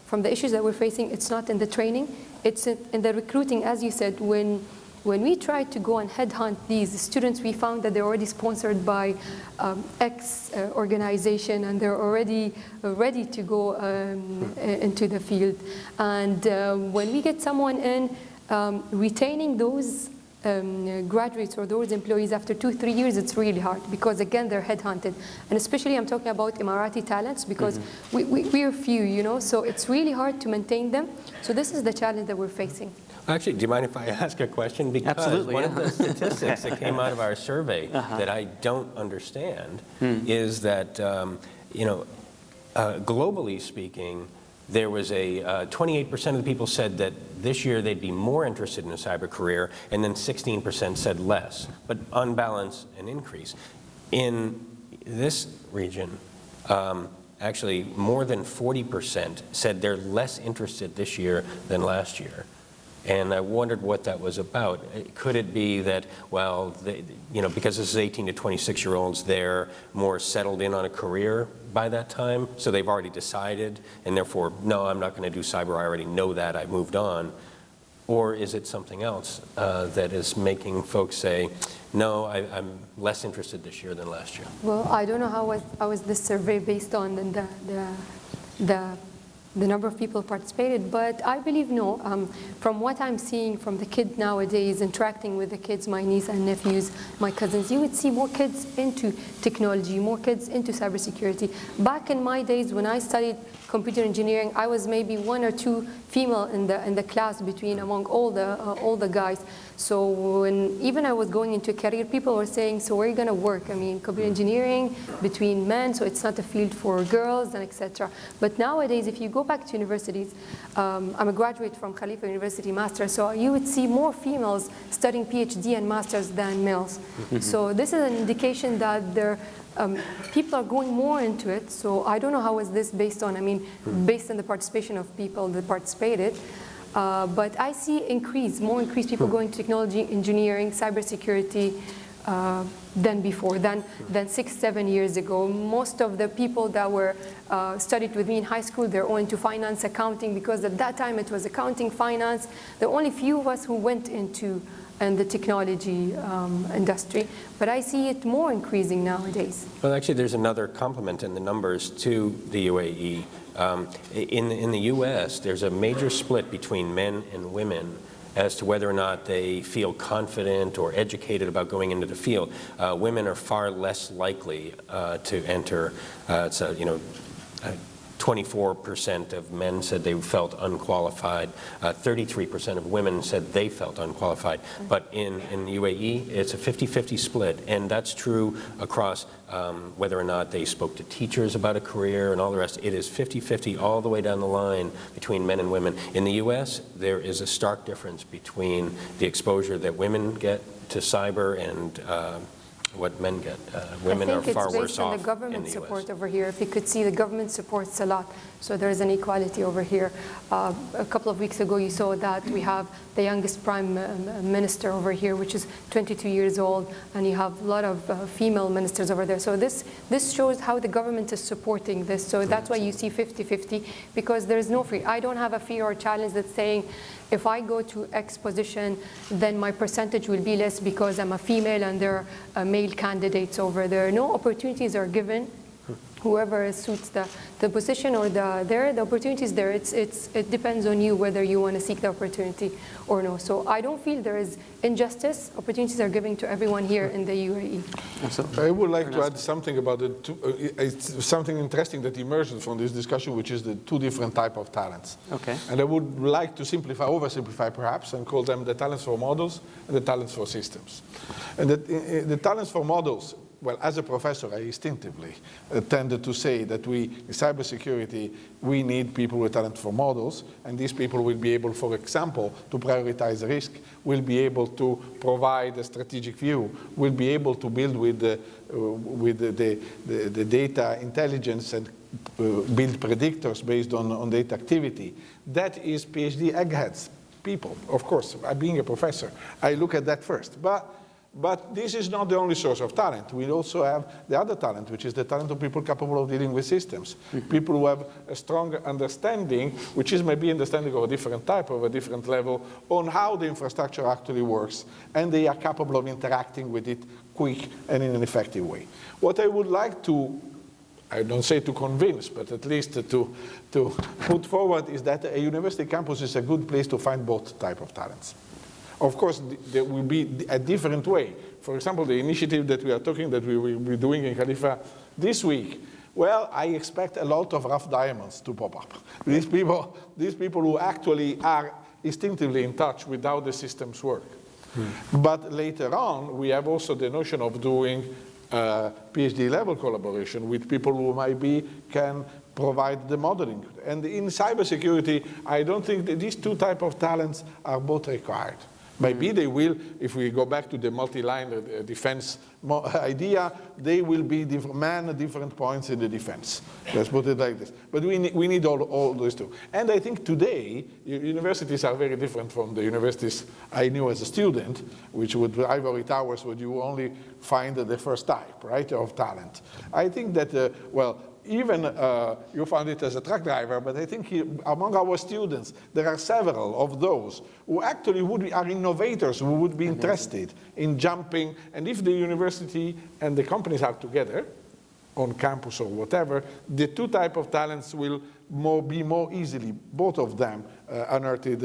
from the issues that we're facing, it's not in the training, it's in the recruiting. As you said, when we tried to go and headhunt these students, we found that they're already sponsored by X organization, and they're already ready to go into the field. And when we get someone in, retaining those graduates or those employees after 2-3 years, it's really hard, because again, they're headhunted. And especially I'm talking about Emirati talents, because we're few, you know, so it's really hard to maintain them. So this is the challenge that we're facing. Actually, do you mind if I ask a question? Because Absolutely, one of the statistics that came out of our survey that I don't understand is that, you know, globally speaking, there was a 28% of the people said that this year they'd be more interested in a cyber career, and then 16% said less, but on balance, an increase. In this region, actually more than 40% said they're less interested this year than last year. And I wondered what that was about. Could it be that, well, because this is 18 to 26-year-olds, they're more settled in on a career by that time, so they've already decided, and therefore, no, I'm not going to do cyber, I already know that, I've moved on? Or is it something else that is making folks say, no, I'm less interested this year than last year? Well, I don't know how was this survey based on the number of people participated, but I believe no. From what I'm seeing from the kids nowadays, interacting with the kids, my niece and nephews, my cousins, you would see more kids into technology, more kids into cybersecurity. Back in my days when I studied computer engineering, I was maybe 1 or 2 female in the class among all the guys. So when even I was going into a career, people were saying, so where are you going to work? I mean, computer engineering between men, so it's not a field for girls, and etc. But nowadays, if you go back to universities, I'm a graduate from Khalifa University Master, so you would see more females studying PhD and Masters than males. So this is an indication that people are going more into it. So I don't know how is this based on, based on the participation of people that participated. But I see more increased people going to technology, engineering, cybersecurity than before, than 6-7 years ago. Most of the people that were studied with me in high school, they're all into finance, accounting, because at that time it was accounting, finance. There were only few of us who went into the technology industry, but I see it more increasing nowadays. Well, actually, there's another complement in the numbers to the UAE. In the U.S., there's a major split between men and women as to whether or not they feel confident or educated about going into the field. Women are far less likely to enter. 24% of men said they felt unqualified. 33% of women said they felt unqualified. But in the UAE, it's a 50-50 split, and that's true across whether or not they spoke to teachers about a career and all the rest. It is 50-50 all the way down the line between men and women. In the U.S., there is a stark difference between the exposure that women get to cyber and what men get. Women are far worse off in the US. I think it's based on the government support over here. If you could see, the government supports a lot, so there's an equality over here. A couple of weeks ago, you saw that we have the youngest prime minister over here, which is 22 years old, and you have a lot of female ministers over there. So this shows how the government is supporting this. So that's why you see 50-50, because there's no fear. I don't have a fear or challenge that's saying, if I go to X position, then my percentage will be less because I'm a female and there are male candidates over there. No, opportunities are given. Whoever suits the position or the opportunity is there. It depends on you whether you want to seek the opportunity or no. So I don't feel there is injustice. Opportunities are given to everyone here in the UAE. I would like to add something about it's something interesting that emerged from this discussion, which is the 2 different types of talents. Okay. And I would like to oversimplify perhaps, and call them the talents for models and the talents for systems. And the talents for models, well, as a professor, I instinctively tended to say that in cybersecurity, we need people with talent for models, and these people will be able, for example, to prioritize risk, will be able to provide a strategic view, will be able to build with the data intelligence and build predictors based on data activity. That is PhD eggheads people. Of course, being a professor, I look at that first. But this is not the only source of talent. We also have the other talent, which is the talent of people capable of dealing with systems. People who have a strong understanding, which is maybe understanding of a different type, of a different level, on how the infrastructure actually works, and they are capable of interacting with it quick and in an effective way. What I would like to, I don't say to convince, but at least to put forward is that a university campus is a good place to find both types of talents. Of course, there will be a different way. For example, the initiative that we are talking, that we will be doing in Khalifa this week, well, I expect a lot of rough diamonds to pop up. These people who actually are instinctively in touch with how the systems work. But later on, we have also the notion of doing PhD level collaboration with people who can provide the modeling. And in cybersecurity, I don't think that these two types of talents are both required. Maybe they will, if we go back to the multi-line defense idea, they will be man at different points in the defense. Let's put it like this. But we need all those two. And I think today, universities are very different from the universities I knew as a student, which would ivory towers would you only find the first type, right, of talent. I think that, well, even you found it as a truck driver, but I think among our students, there are several of those who actually are innovators, who would be interested in jumping. And if the university and the companies are together, on campus or whatever, the two types of talents will be more easily, both of them, unearthed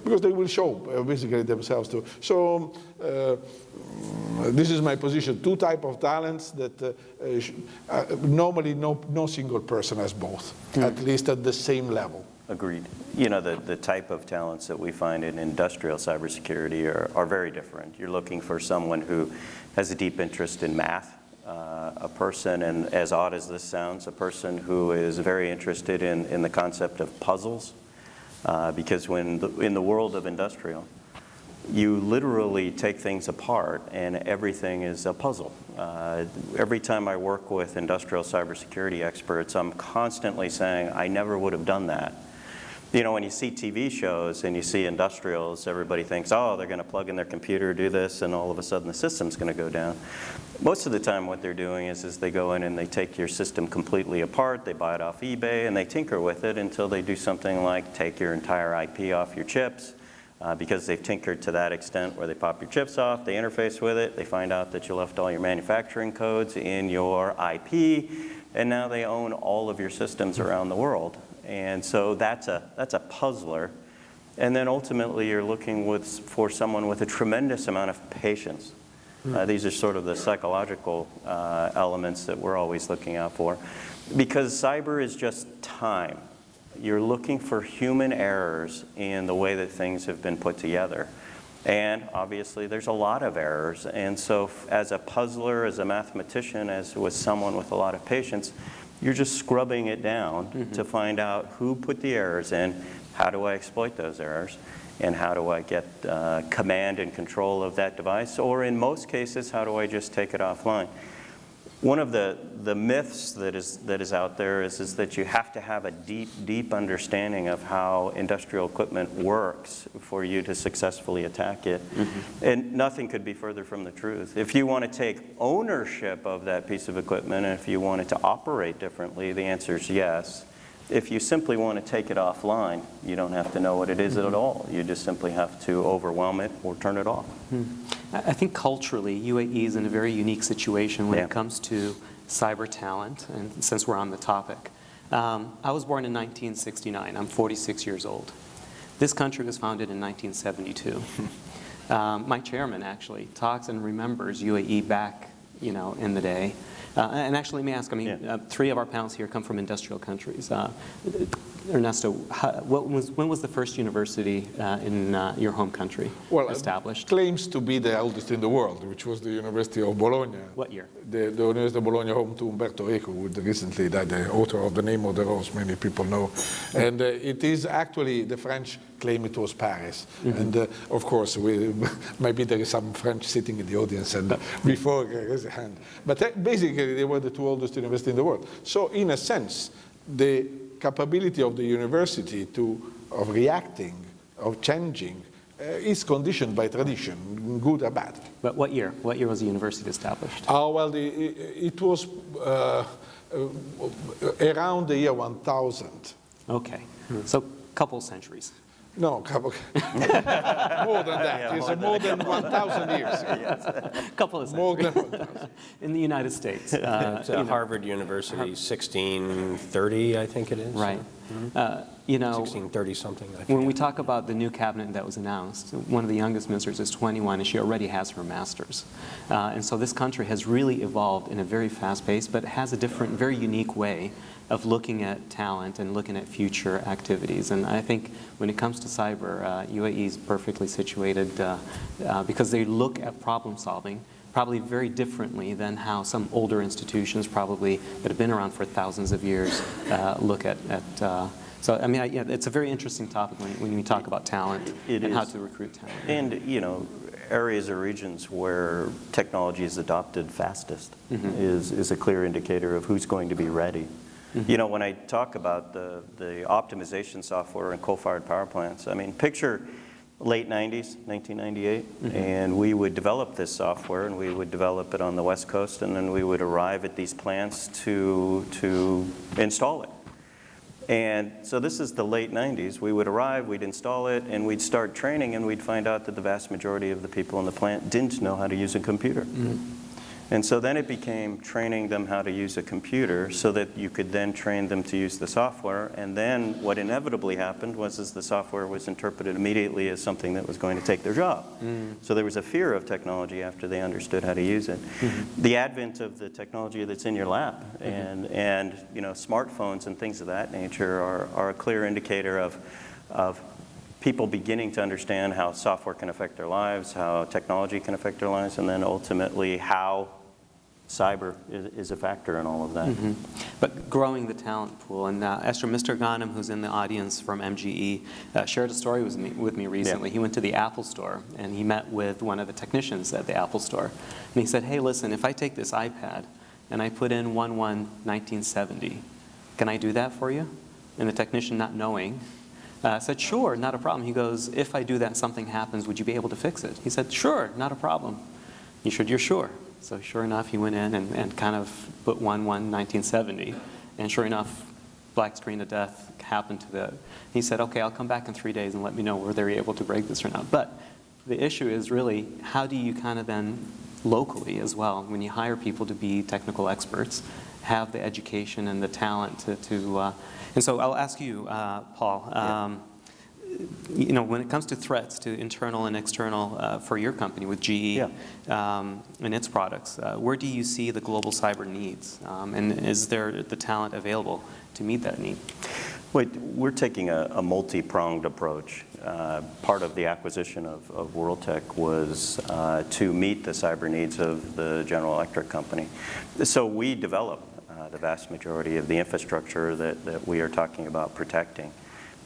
because they will show basically themselves too. So this is my position, two types of talents that normally no single person has both, at least at the same level. Agreed. You know, the type of talents that we find in industrial cybersecurity are very different. You're looking for someone who has a deep interest in math, a person, and as odd as this sounds, a person who is very interested in the concept of puzzles, because in the world of industrial, you literally take things apart and everything is a puzzle. Every time I work with industrial cybersecurity experts, I'm constantly saying, I never would have done that. You know, when you see TV shows and you see industrials, everybody thinks, oh, they're going to plug in their computer, do this, and all of a sudden the system's going to go down. Most of the time what they're doing is they go in and they take your system completely apart, they buy it off eBay, and they tinker with it until they do something like take your entire IP off your chips, because they've tinkered to that extent where they pop your chips off, they interface with it, they find out that you left all your manufacturing codes in your IP, and now they own all of your systems around the world. And so that's a puzzler. And then ultimately you're looking for someone with a tremendous amount of patience. These are sort of the psychological elements that we're always looking out for. Because cyber is just time. You're looking for human errors in the way that things have been put together. And obviously there's a lot of errors. And so as a puzzler, as a mathematician, as with someone with a lot of patience, you're just scrubbing it down to find out who put the errors in, how do I exploit those errors, and how do I get command and control of that device, or in most cases, how do I just take it offline? One of the myths that is out there is that you have to have a deep understanding of how industrial equipment works for you to successfully attack it. And nothing could be further from the truth. If you want to take ownership of that piece of equipment, and if you want it to operate differently, the answer is yes. If you simply want to take it offline, you don't have to know what it is at all. You just simply have to overwhelm it or turn it off. I think culturally, UAE is in a very unique situation when it comes to cyber talent, and since we're on the topic. I was born in 1969. I'm 46 years old. This country was founded in 1972. My chairman actually talks and remembers UAE back, you know, in the day. And actually, let me ask, I mean, three of our panelists here come from industrial countries. Ernesto, when was the first university in your home country established? Claims to be the oldest in the world, which was the University of Bologna. What year? The University of Bologna, home to Umberto Eco, who recently died, the author of The Name of the Rose, many people know. And it is actually, the French claim it was Paris. And of course, maybe there is some French sitting in the audience and before raise a hand. But basically, they were the two oldest universities in the world. So in a sense, the capability of the university of reacting, of changing, is conditioned by tradition, good or bad. But what year? What year was the university established? Oh, well, it was around the year 1000. Okay, so couple centuries. No, more than that. It's more than 1,000 years. Couple of centuries. More than 1,000. In the United States. It's Harvard University, 1630, I think it is. Right. You know, 1630 something. when we talk about the new cabinet that was announced, one of the youngest ministers is 21, and she already has her master's. And so this country has really evolved in a very fast pace, but has a different, very unique way of looking at talent and looking at future activities. And I think when it comes to cyber, UAE is perfectly situated because they look at problem solving probably very differently than how some older institutions probably that have been around for thousands of years look at. So I mean, yeah, it's a very interesting topic when we talk about talent and how to recruit talent. And you know, areas or regions where technology is adopted fastest is a clear indicator of who's going to be ready. You know, when I talk about the optimization software in coal-fired power plants, I mean, picture late 90s, 1998, and we would develop this software, and we would develop it on the West Coast, and then we would arrive at these plants to install it. And so this is the late 90s. We would arrive, we'd install it, and we'd start training, and we'd find out that the vast majority of the people in the plant didn't know how to use a computer. And so then it became training them how to use a computer so that you could then train them to use the software. And then what inevitably happened was the software was interpreted immediately as something that was going to take their job. So there was a fear of technology after they understood how to use it. The advent of the technology that's in your lap and you know, smartphones and things of that nature are a clear indicator of people beginning to understand how software can affect their lives, how technology can affect their lives, and then ultimately how cyber is a factor in all of that. But growing the talent pool, and Mr. Ghanem, who's in the audience from MGE, shared a story with me recently. He went to the Apple store, and he met with one of the technicians at the Apple store. And he said, hey, listen, if I take this iPad and I put in 11-1970, can I do that for you? And the technician, not knowing, said, sure, not a problem. He goes, if I do that and something happens, would you be able to fix it? He said, sure, not a problem. He said, you're sure? So sure enough, he went in and kind of put 11-1970, and sure enough, black screen of death happened to the. He said, okay, I'll come back in 3 days and let me know whether they're able to break this or not. But the issue is really, how do you kind of then locally as well, when you hire people to be technical experts, have the education and the talent to and so I'll ask you, Paul. You know, when it comes to threats to internal and external for your company with GE and its products, where do you see the global cyber needs? And is there the talent available to meet that need? We're taking a multi-pronged approach. Part of the acquisition of WorldTech was to meet the cyber needs of the General Electric company. So we develop the vast majority of the infrastructure that we are talking about protecting.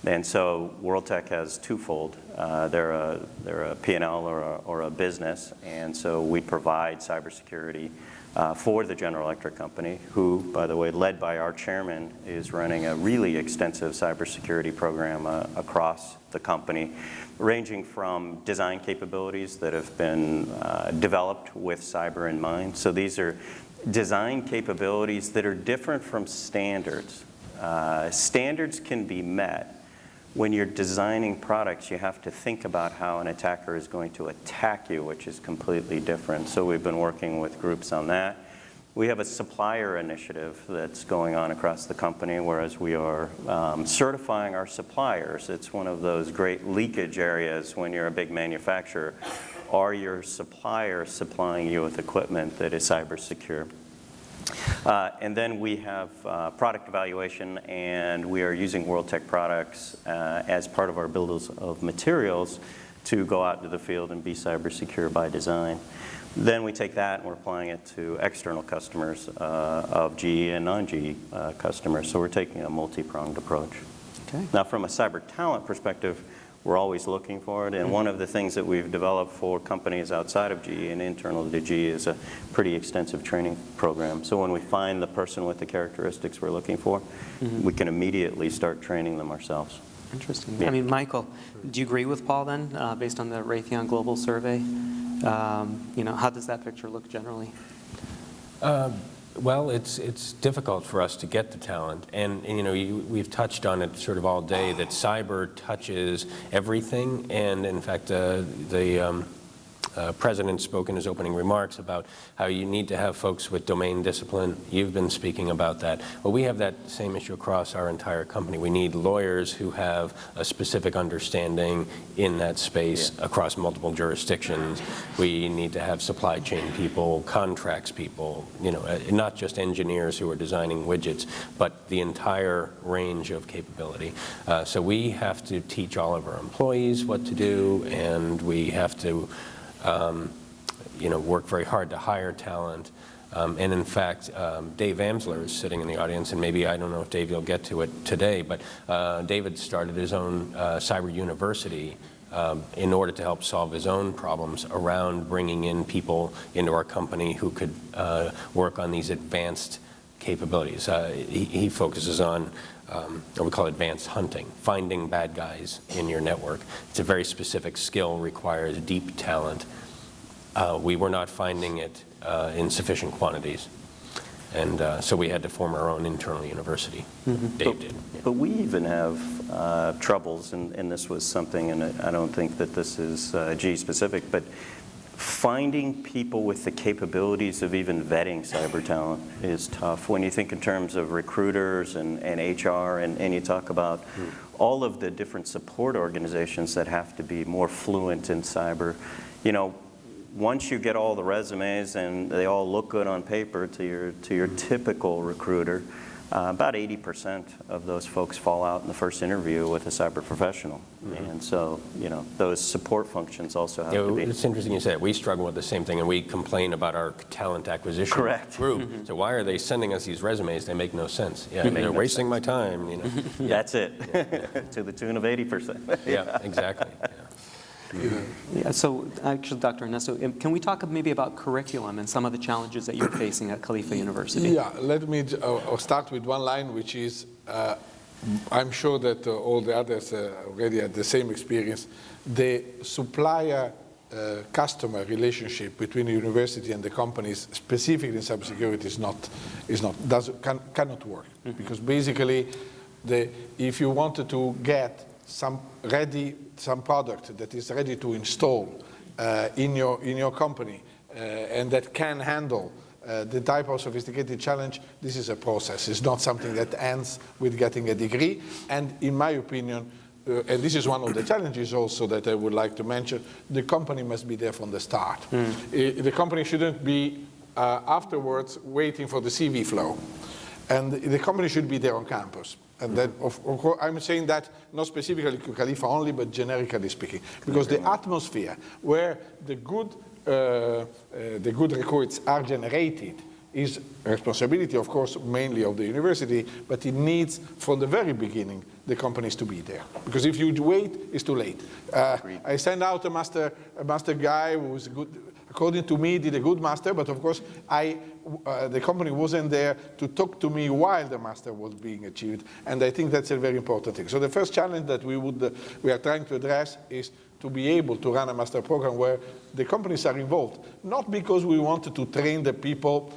And so WorldTech has twofold. They're a P&L or a business, and so we provide cybersecurity for the General Electric company, who, by the way, led by our chairman, is running a really extensive cybersecurity program across the company, ranging from design capabilities that have been developed with cyber in mind. So these are design capabilities that are different from standards. Standards can be met. When you're designing products, you have to think about how an attacker is going to attack you, which is completely different. So we've been working with groups on that. We have a supplier initiative that's going on across the company, whereas we are certifying our suppliers. It's one of those great leakage areas when you're a big manufacturer. Are your suppliers supplying you with equipment that is cyber secure? And then we have product evaluation, and we are using WorldTech products as part of our bills of materials to go out into the field and be cyber secure by design. Then we take that and we're applying it to external customers of GE and non-GE customers. So we're taking a multi-pronged approach. Okay. Now, from a cyber talent perspective, we're always looking for it, and one of the things that we've developed for companies outside of GE and internal to GE is a pretty extensive training program. So when we find the person with the characteristics we're looking for, we can immediately start training them ourselves. Interesting. Yeah. I mean, Michael, do you agree with Paul then, based on the Raytheon Global Survey? You know, how does that picture look generally? Well, it's difficult for us to get the talent, and you know, we've touched on it sort of all day, that cyber touches everything, and in fact the President spoke in his opening remarks about how you need to have folks with domain discipline. You've been speaking about that. Well, we have that same issue across our entire company. We need lawyers who have a specific understanding in that space across multiple jurisdictions. We need to have supply chain people, contracts people, you know, not just engineers who are designing widgets, but the entire range of capability. So we have to teach all of our employees what to do, and we have to work very hard to hire talent. And in fact, Dave Amsler is sitting in the audience, and maybe, I don't know if Dave, you'll get to it today, but David started his own cyber university in order to help solve his own problems around bringing in people into our company who could work on these advanced capabilities. He focuses on what we call advanced hunting, finding bad guys in your network. It's a very specific skill, requires deep talent. We were not finding it in sufficient quantities. And so we had to form our own internal university. Dave did. But we even have troubles, and this was something, and I don't think that this is GE specific, but finding people with the capabilities of even vetting cyber talent is tough. When you think in terms of recruiters and HR, and you talk about all of the different support organizations that have to be more fluent in cyber, once you get all the resumes and they all look good on paper to your typical recruiter, about 80% of those folks fall out in the first interview with a cyber professional. And so, those support functions also have to be. It's interesting you say that. We struggle with the same thing, and we complain about our talent acquisition group. So why are they sending us these resumes? They make no sense. Yeah, they're wasting my time. That's it, to the tune of 80%. Yeah, exactly. Yeah, so actually, Dr. Ernesto, can we talk maybe about curriculum and some of the challenges that you're facing at Khalifa University? Yeah, let me start with one line, which is, I'm sure that all the others already had the same experience. The supplier-customer relationship between the university and the companies, specifically in cybersecurity, cannot work. Because basically, if you wanted to get some product that is ready to install in your company and that can handle the type of sophisticated challenge, this is a process. It's not something that ends with getting a degree. And in my opinion, and this is one of the challenges also that I would like to mention, the company must be there from the start. The company shouldn't be afterwards waiting for the CV flow. And the company should be there on campus. And that, of course, I'm saying that not specifically to Khalifa only, but generically speaking, because the atmosphere where the good recruits are generated is a responsibility, of course, mainly of the university, but it needs, from the very beginning, the companies to be there. Because if you wait, it's too late. I send out a master guy who is good, according to me, did a good master, but of course, the company wasn't there to talk to me while the master was being achieved, and I think that's a very important thing. So the first challenge that we are trying to address is to be able to run a master program where the companies are involved, not because we wanted to train the people.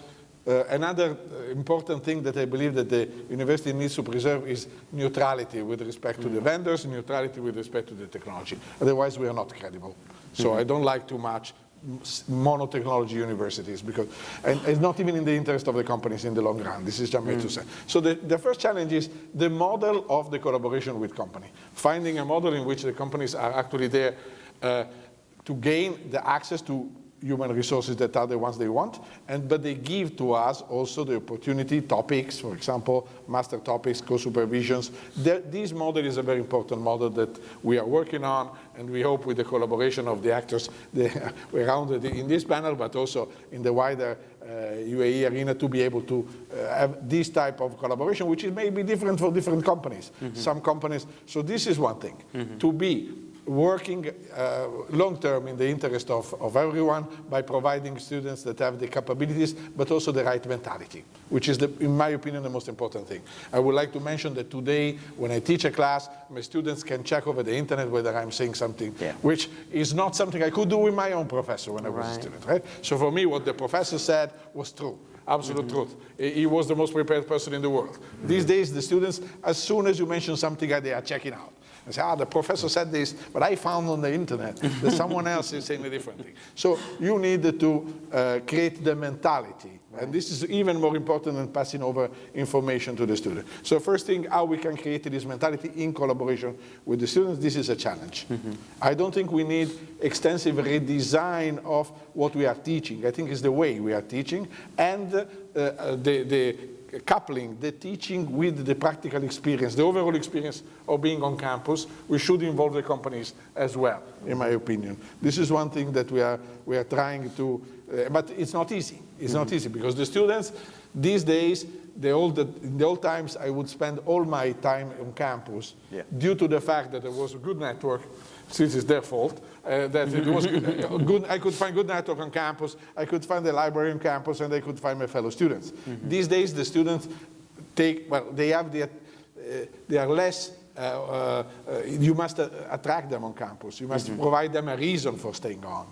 Another important thing that I believe that the university needs to preserve is neutrality with respect to the vendors, neutrality with respect to the technology. Otherwise, we are not credible. So I don't like too much monotechnology universities, because, and it's not even in the interest of the companies in the long run. This is just made to say. So the first challenge is the model of the collaboration with company. Finding a model in which the companies are actually there to gain the access to human resources that are the ones they want, but they give to us also the opportunity, topics, for example, master topics, co-supervisions. This model is a very important model that we are working on, and we hope with the collaboration of the actors around in this panel, but also in the wider UAE arena, to be able to have this type of collaboration, which is maybe different for different companies. Some companies, so this is one thing, to be working long-term in the interest of everyone by providing students that have the capabilities, but also the right mentality, which is, in my opinion, the most important thing. I would like to mention that today, when I teach a class, my students can check over the internet whether I'm saying something, which is not something I could do with my own professor when I was a student, right? So for me, what the professor said was true. Absolute truth. He was the most prepared person in the world. These days, the students, as soon as you mention something, they are checking out. I say, the professor said this, but I found on the internet that someone else is saying a different thing. So you need to create the mentality. And this is even more important than passing over information to the student. So first thing, how we can create this mentality in collaboration with the students, this is a challenge. I don't think we need extensive redesign of what we are teaching. I think it's the way we are teaching, and the coupling the teaching with the practical experience, the overall experience of being on campus, we should involve the companies as well, in my opinion. This is one thing that we are trying to, but it's not easy. It's not easy because the students these days, in the old times, I would spend all my time on campus due to the fact that there was a good network, since it's their fault, that it was good. I could find good network on campus, I could find the library on campus, and I could find my fellow students. These days, the students they are less, you must attract them on campus. You must provide them a reason for staying on,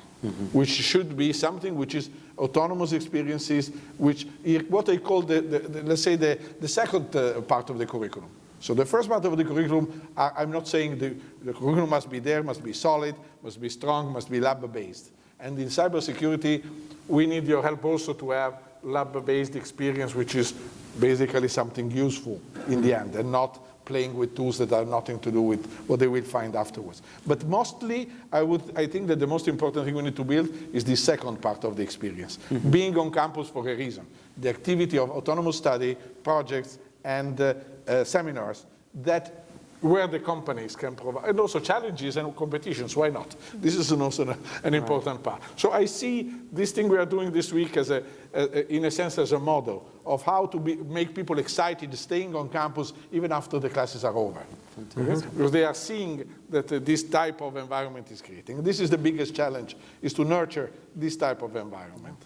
which should be something which is autonomous experiences, which what I call let's say the second part of the curriculum. So the first part of the curriculum, I'm not saying the curriculum must be there, must be solid, must be strong, must be lab-based. And in cybersecurity, we need your help also to have lab-based experience, which is basically something useful in the end, and not playing with tools that have nothing to do with what they will find afterwards. But mostly, I think that the most important thing we need to build is the second part of the experience, being on campus for a reason. The activity of autonomous study, projects, and seminars that where the companies can provide, and also challenges and competitions, why not? This is also an important part. So I see this thing we are doing this week as in a sense as a model of how to make people excited staying on campus even after the classes are over. Because they are seeing that this type of environment is creating. This is the biggest challenge, is to nurture this type of environment.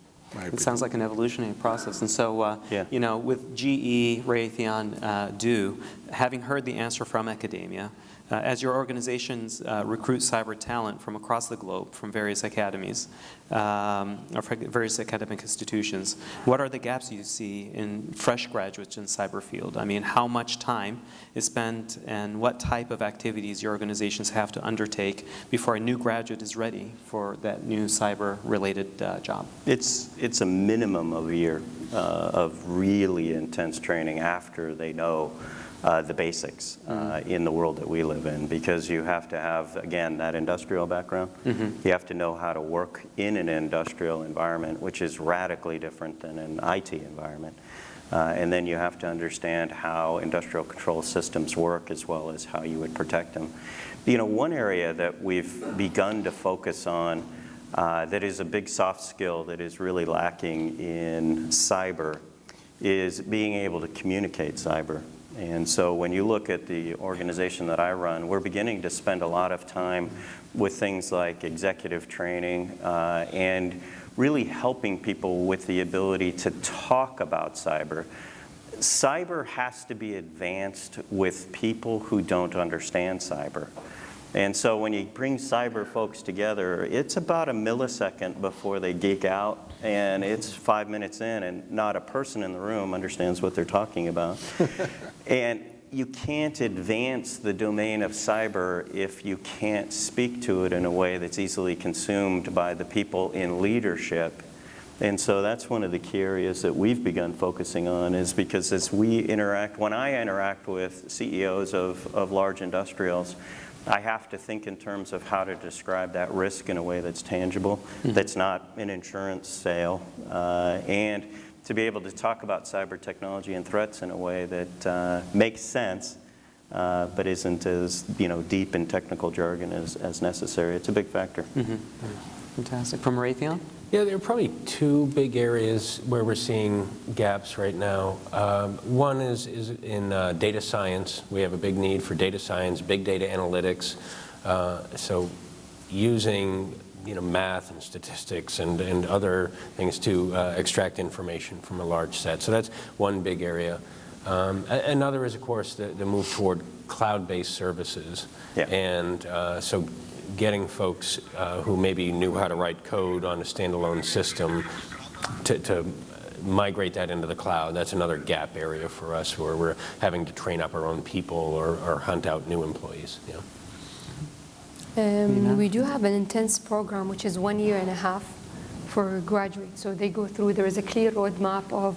It sounds like an evolutionary process. And so, you know, with GE, Raytheon, Do, having heard the answer from academia, as your organizations recruit cyber talent from across the globe, from various academies, or various academic institutions, what are the gaps you see in fresh graduates in cyber field? I mean, how much time is spent and what type of activities your organizations have to undertake before a new graduate is ready for that new cyber-related job? It's a minimum of a year of really intense training after they know the basics in the world that we live in, because you have to have, again, that industrial background. You have to know how to work in an industrial environment, which is radically different than an IT environment. And then you have to understand how industrial control systems work as well as how you would protect them. You know, one area that we've begun to focus on that is a big soft skill that is really lacking in cyber is being able to communicate cyber. And so when you look at the organization that I run, we're beginning to spend a lot of time with things like executive training and really helping people with the ability to talk about cyber. Cyber has to be advanced with people who don't understand cyber. And so when you bring cyber folks together, it's about a millisecond before they geek out, and it's 5 minutes in, and not a person in the room understands what they're talking about. And you can't advance the domain of cyber if you can't speak to it in a way that's easily consumed by the people in leadership. And so that's one of the key areas that we've begun focusing on, is because as we interact, when I interact with CEOs of large industrials, I have to think in terms of how to describe that risk in a way that's tangible, that's not an insurance sale, and to be able to talk about cyber technology and threats in a way that makes sense, but isn't as deep in technical jargon as necessary. It's a big factor. Fantastic. From Raytheon? Yeah, there are probably two big areas where we're seeing gaps right now. One is in data science. We have a big need for data science, big data analytics. So using math and statistics and other things to extract information from a large set. So that's one big area. Another is, of course, the move toward cloud-based services. Yeah. And so getting folks who maybe knew how to write code on a standalone system to migrate that into the cloud. That's another gap area for us, where we're having to train up our own people or hunt out new employees. We do have an intense program, which is 1.5 years for graduates. So they go through, there is a clear roadmap of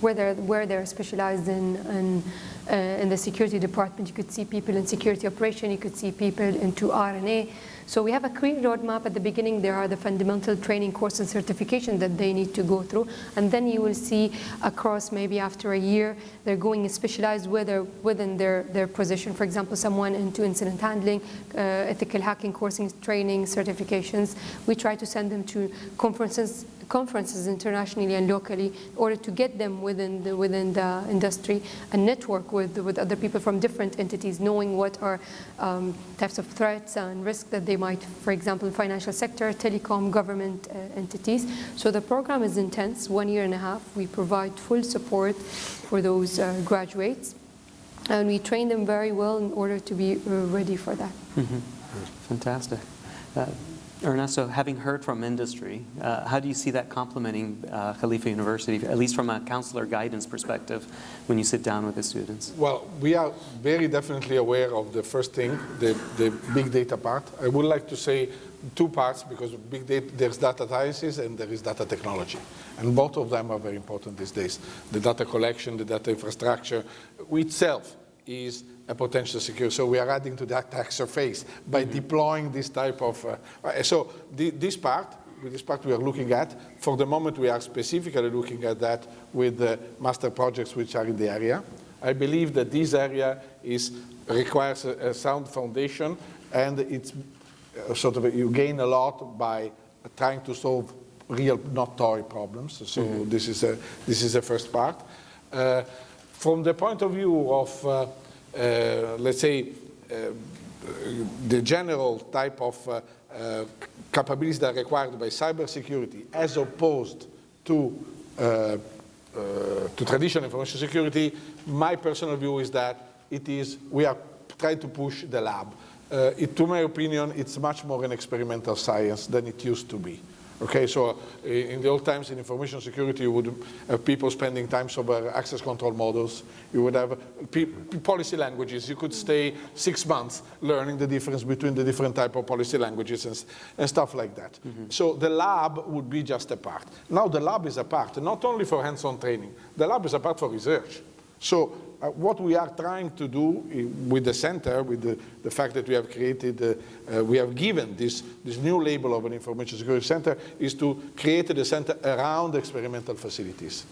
where they're specialized in the security department. You could see people in security operation, you could see people into RNA. So we have a clear roadmap at the beginning. There are the fundamental training course and certification that they need to go through. And then you will see across maybe after a year, they're going specialized within their position. For example, someone into incident handling, ethical hacking courses, training, certifications. We try to send them to conferences internationally and locally in order to get them within the industry and network with other people from different entities, knowing what are types of threats and risks that they might, for example, financial sector, telecom, government entities. So the program is intense, 1.5 years. We provide full support for those graduates, and we train them very well in order to be ready for that. Mm-hmm. Fantastic. Ernesto, having heard from industry, how do you see that complementing Khalifa University, at least from a counselor guidance perspective, when you sit down with the students? Well, we are very definitely aware of the first thing, the big data part. I would like to say two parts, because big data, there's data sciences and there is data technology. And both of them are very important these days. The data collection, the data infrastructure itself is a potential security. So we are adding to that attack surface by deploying this type of, this part we are looking at. For the moment, we are specifically looking at that with the master projects which are in the area. I believe that this area requires a sound foundation, and it's you gain a lot by trying to solve real, not toy problems. So this is the first part. From the point of view of, let's say, the general type of capabilities that are required by cybersecurity as opposed to traditional information security, my personal view is that we are trying to push the lab. To my opinion, it's much more an experimental science than it used to be. Okay, so in the old times in information security, you would have people spending time over access control models. You would have policy languages. You could stay 6 months learning the difference between the different type of policy languages and stuff like that. So the lab would be just a part. Now the lab is a part, not only for hands-on training. The lab is a part for research. So what we are trying to do with the center, with the fact that we have created, we have given this new label of an information security center, is to create the center around experimental facilities,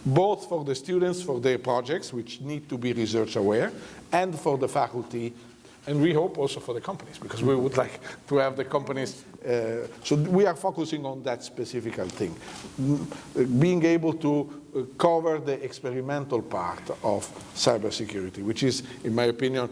both for the students, for their projects, which need to be research aware, and for the faculty, and we hope also for the companies, because we would like to have the companies. So we are focusing on that specific thing, being able to cover the experimental part of cybersecurity, which is, in my opinion,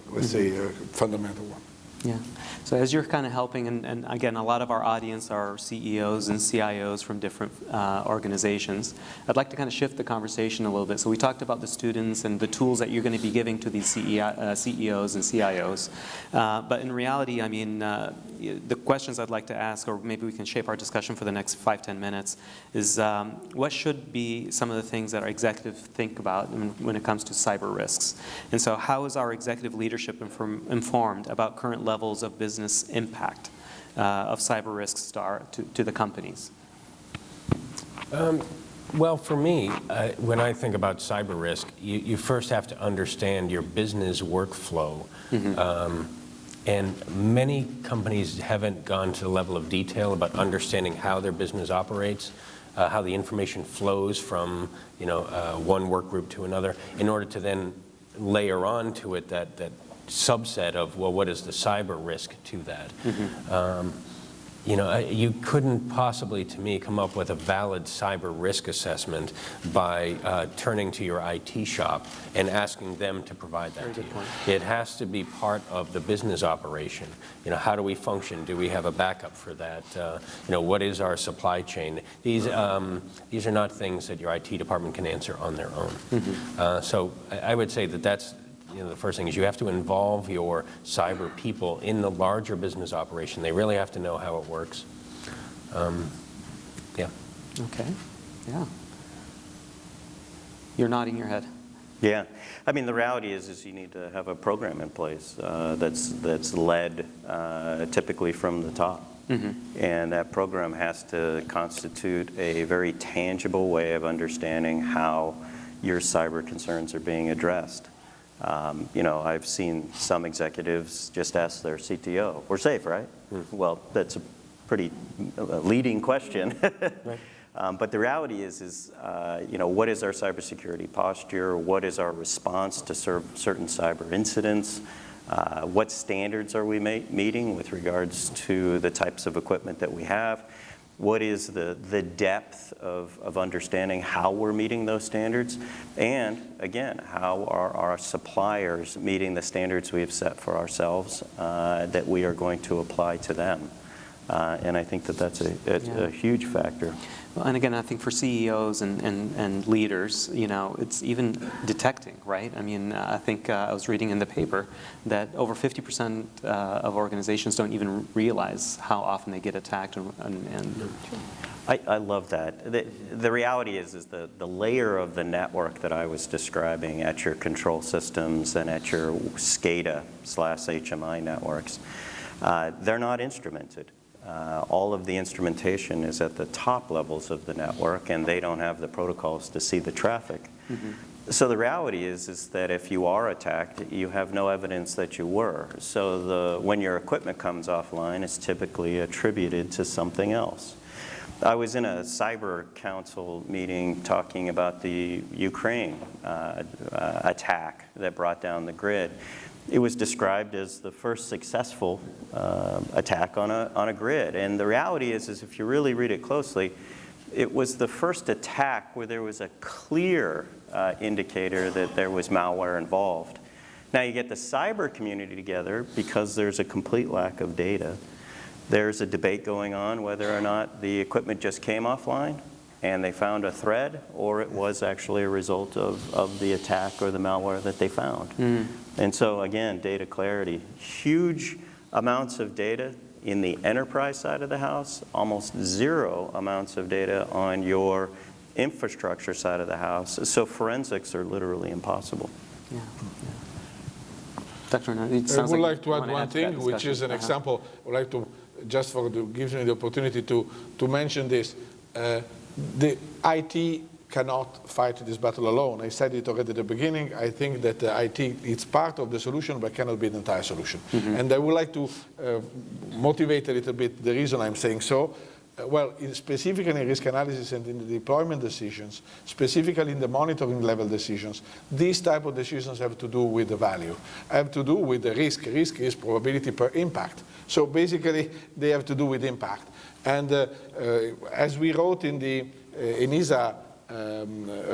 let's say, a fundamental one. Yeah. So as you're kind of helping, and again, a lot of our audience are CEOs and CIOs from different organizations, I'd like to kind of shift the conversation a little bit. So we talked about the students and the tools that you're going to be giving to these CEOs and CIOs. But in reality, I mean, the questions I'd like to ask, or maybe we can shape our discussion for the next 5-10 minutes, is what should be some of the things that our executives think about when it comes to cyber risks? And so how is our executive leadership informed about current levels of business impact of cyber risks to the companies? Well, for me, when I think about cyber risk, you first have to understand your business workflow. And many companies haven't gone to the level of detail about understanding how their business operates, how the information flows from one work group to another, in order to then layer on to it that subset of, well, what is the cyber risk to that? You couldn't possibly, to me, come up with a valid cyber risk assessment by turning to your IT shop and asking them to provide that to you. It has to be part of the business operation. How do we function? Do we have a backup for that? What is our supply chain? These are not things that your IT department can answer on their own. So I would say that that's the first thing is you have to involve your cyber people in the larger business operation. They really have to know how it works. Yeah. Okay. Yeah. You're nodding your head. Yeah. I mean, the reality is you need to have a program in place that's led typically from the top. And that program has to constitute a very tangible way of understanding how your cyber concerns are being addressed. You know, I've seen some executives just ask their CTO, "We're safe, right?" Well, that's a pretty leading question. Right. But the reality is you know, what is our cybersecurity posture? What is our response to certain cyber incidents? What standards are we meeting with regards to the types of equipment that we have? What is the depth of understanding how we're meeting those standards? And again, how are our suppliers meeting the standards we have set for ourselves that we are going to apply to them? And I think that that's a huge factor. Well, and again, I think for CEOs and leaders, you know, it's even detecting, right? I mean, I think I was reading in the paper that over 50% of organizations don't even realize how often they get attacked. I love that. The reality is the layer of the network that I was describing at your control systems and at your SCADA/HMI networks, they're not instrumented. All of the instrumentation is at the top levels of the network, and they don't have the protocols to see the traffic. So the reality is that if you are attacked, you have no evidence that you were. So when your equipment comes offline, it's typically attributed to something else. I was in a cyber council meeting talking about the Ukraine attack that brought down the grid. It was described as the first successful attack on a grid. And the reality is if you really read it closely, it was the first attack where there was a clear indicator that there was malware involved. Now you get the cyber community together because there's a complete lack of data. There's a debate going on whether or not the equipment just came offline and they found a thread, or it was actually a result of the attack or the malware that they found. And so again, data clarity, huge amounts of data in the enterprise side of the house, almost zero amounts of data on your infrastructure side of the house. So forensics are literally impossible. Yeah. Dr. Ernesto, I would like to add one thing, which is an example. I would like to, just for gives me the opportunity to mention this. The IT cannot fight this battle alone. I said it already at the beginning. I think that IT is part of the solution, but cannot be the entire solution. And I would like to motivate a little bit the reason I'm saying so. Well, specifically in risk analysis and in the deployment decisions, specifically in the monitoring level decisions, these type of decisions have to do with the value, have to do with the risk. Risk is probability per impact. So basically, they have to do with impact. And as we wrote in the ENISA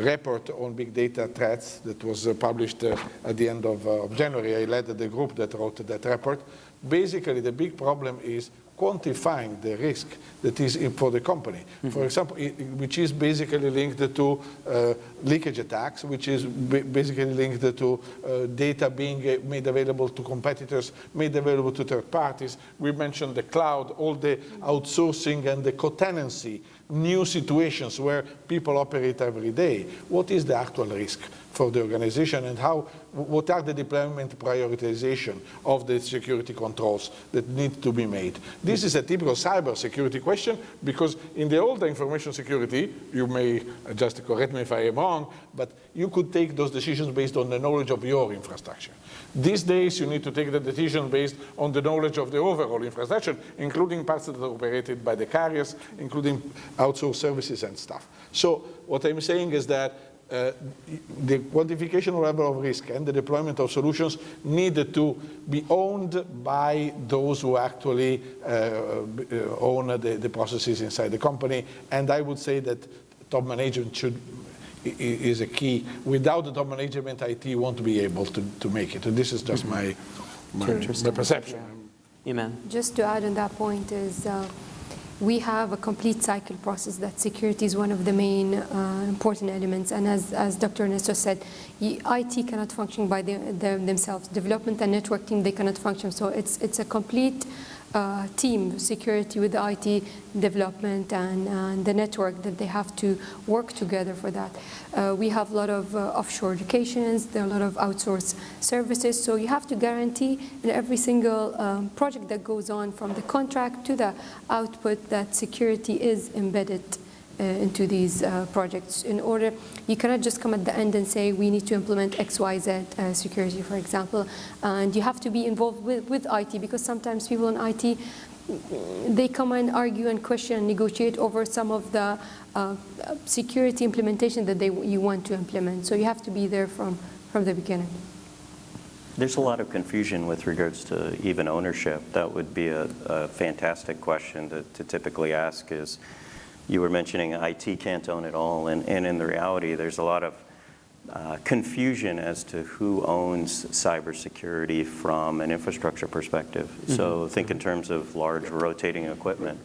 report on big data threats that was published at the end of January, I led the group that wrote that report. Basically, the big problem is quantifying the risk that is for the company. For example, which is basically linked to leakage attacks, which is basically linked to data being made available to competitors, made available to third parties. We mentioned the cloud, all the outsourcing and the co-tenancy, new situations where people operate every day. What is the actual risk for the organization, and what are the deployment prioritization of the security controls that need to be made? This is a typical cyber security question, because in the old information security, you may just correct me if I am wrong, but you could take those decisions based on the knowledge of your infrastructure. These days, you need to take the decision based on the knowledge of the overall infrastructure, including parts that are operated by the carriers, including outsourced services and stuff. So what I'm saying is that the quantification level of risk and the deployment of solutions needed to be owned by those who actually own the processes inside the company. And I would say that top management is a key. Without the top management, IT won't be able to make it. And this is just my perception. Eman. Just to add on that point is we have a complete cycle process that security is one of the main important elements. And as Dr. Ernesto said, IT cannot function by themselves. Development and network team, they cannot function. So it's a complete team security with the IT development and the network that they have to work together for that. We have a lot of offshore locations, there are a lot of outsourced services, so you have to guarantee in every single project that goes on from the contract to the output that security is embedded into these projects. In order, you cannot just come at the end and say we need to implement XYZ security, for example, and you have to be involved with IT, because sometimes people in IT, they come and argue and question and negotiate over some of the security implementation that you want to implement. So you have to be there from the beginning. There's a lot of confusion with regards to even ownership. That would be a fantastic question to typically ask is, you were mentioning IT can't own it all, and in the reality, there's a lot of confusion as to who owns cybersecurity from an infrastructure perspective. Mm-hmm. So think in terms of large rotating equipment.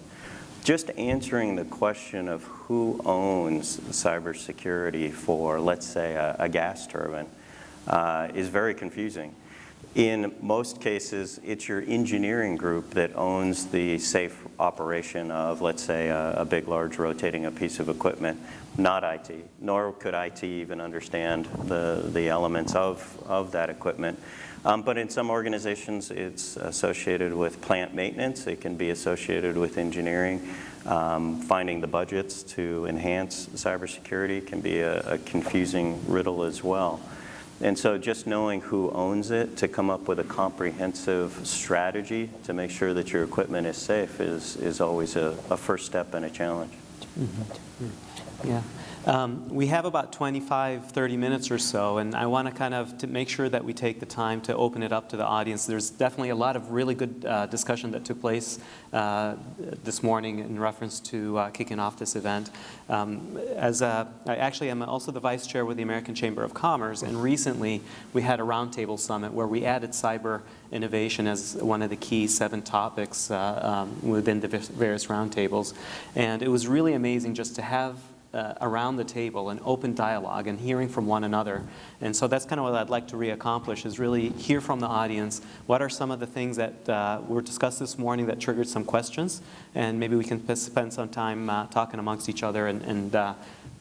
Just answering the question of who owns cybersecurity for, let's say, a gas turbine is very confusing. In most cases, it's your engineering group that owns the safe operation of, let's say, a big, large rotating a piece of equipment, not IT, nor could IT even understand the elements of that equipment. But in some organizations, it's associated with plant maintenance. It can be associated with engineering. Finding the budgets to enhance cybersecurity can be a confusing riddle as well. And so just knowing who owns it to come up with a comprehensive strategy to make sure that your equipment is safe is always a first step and a challenge. Mm-hmm. Yeah. We have about 25, 30 minutes or so, and I want to kind of to make sure that we take the time to open it up to the audience. There's definitely a lot of really good discussion that took place this morning in reference to kicking off this event. I actually am also the vice chair with the American Chamber of Commerce, and recently we had a roundtable summit where we added cyber innovation as one of the key 7 topics within the various roundtables. And it was really amazing just to have around the table an open dialogue and hearing from one another. And so that's kind of what I'd like to reaccomplish, is really hear from the audience. What are some of the things that were discussed this morning that triggered some questions? And maybe we can spend some time talking amongst each other and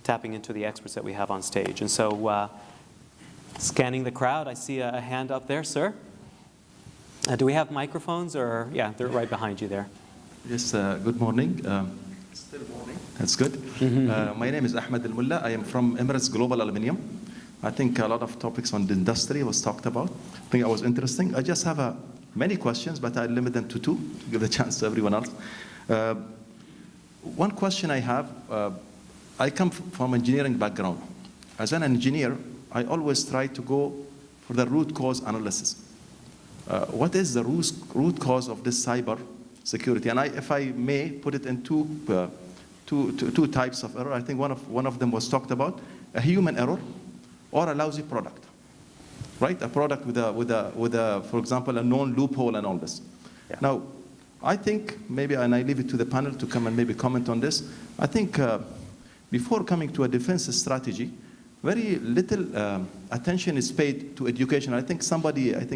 tapping into the experts that we have on stage. And so scanning the crowd, I see a hand up there, sir. Do we have microphones? Or yeah, they're right behind you there. Yes, good morning. Still morning. That's good. Mm-hmm. My name is Ahmed Al-Mulla. I am from Emirates Global Aluminium. I think a lot of topics on the industry was talked about. I think that was interesting. I just have many questions, but I'll limit them to 2 to give the chance to everyone else. One question I have, I come from engineering background. As an engineer, I always try to go for the root cause analysis. What is the root cause of this cyber security? And if I may put it in two types of error. I think one of them was talked about, a human error or a lousy product, right? A product with a for example, a known loophole and all this. Yeah. Now, I think maybe, and I leave it to the panel to come and maybe comment on this. I think before coming to a defense strategy, very little attention is paid to education. I think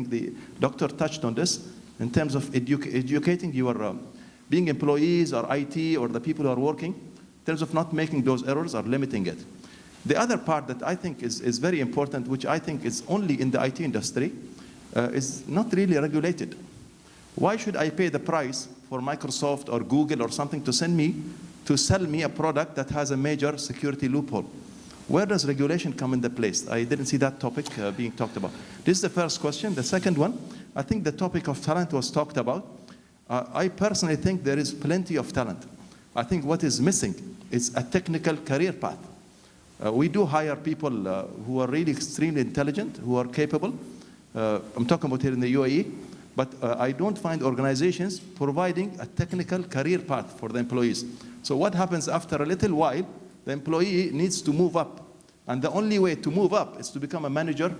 the doctor touched on this in terms of educating your being employees or IT or the people who are working, in terms of not making those errors or limiting it. The other part that I think is very important, which I think is only in the IT industry, is not really regulated. Why should I pay the price for Microsoft or Google or something to sell me a product that has a major security loophole? Where does regulation come into place? I didn't see that topic being talked about. This is the first question. The second one, I think the topic of talent was talked about. I personally think there is plenty of talent. I think what is missing is a technical career path. We do hire people who are really extremely intelligent, who are capable. I'm talking about here in the UAE, but I don't find organizations providing a technical career path for the employees. So what happens after a little while, the employee needs to move up. And the only way to move up is to become a manager,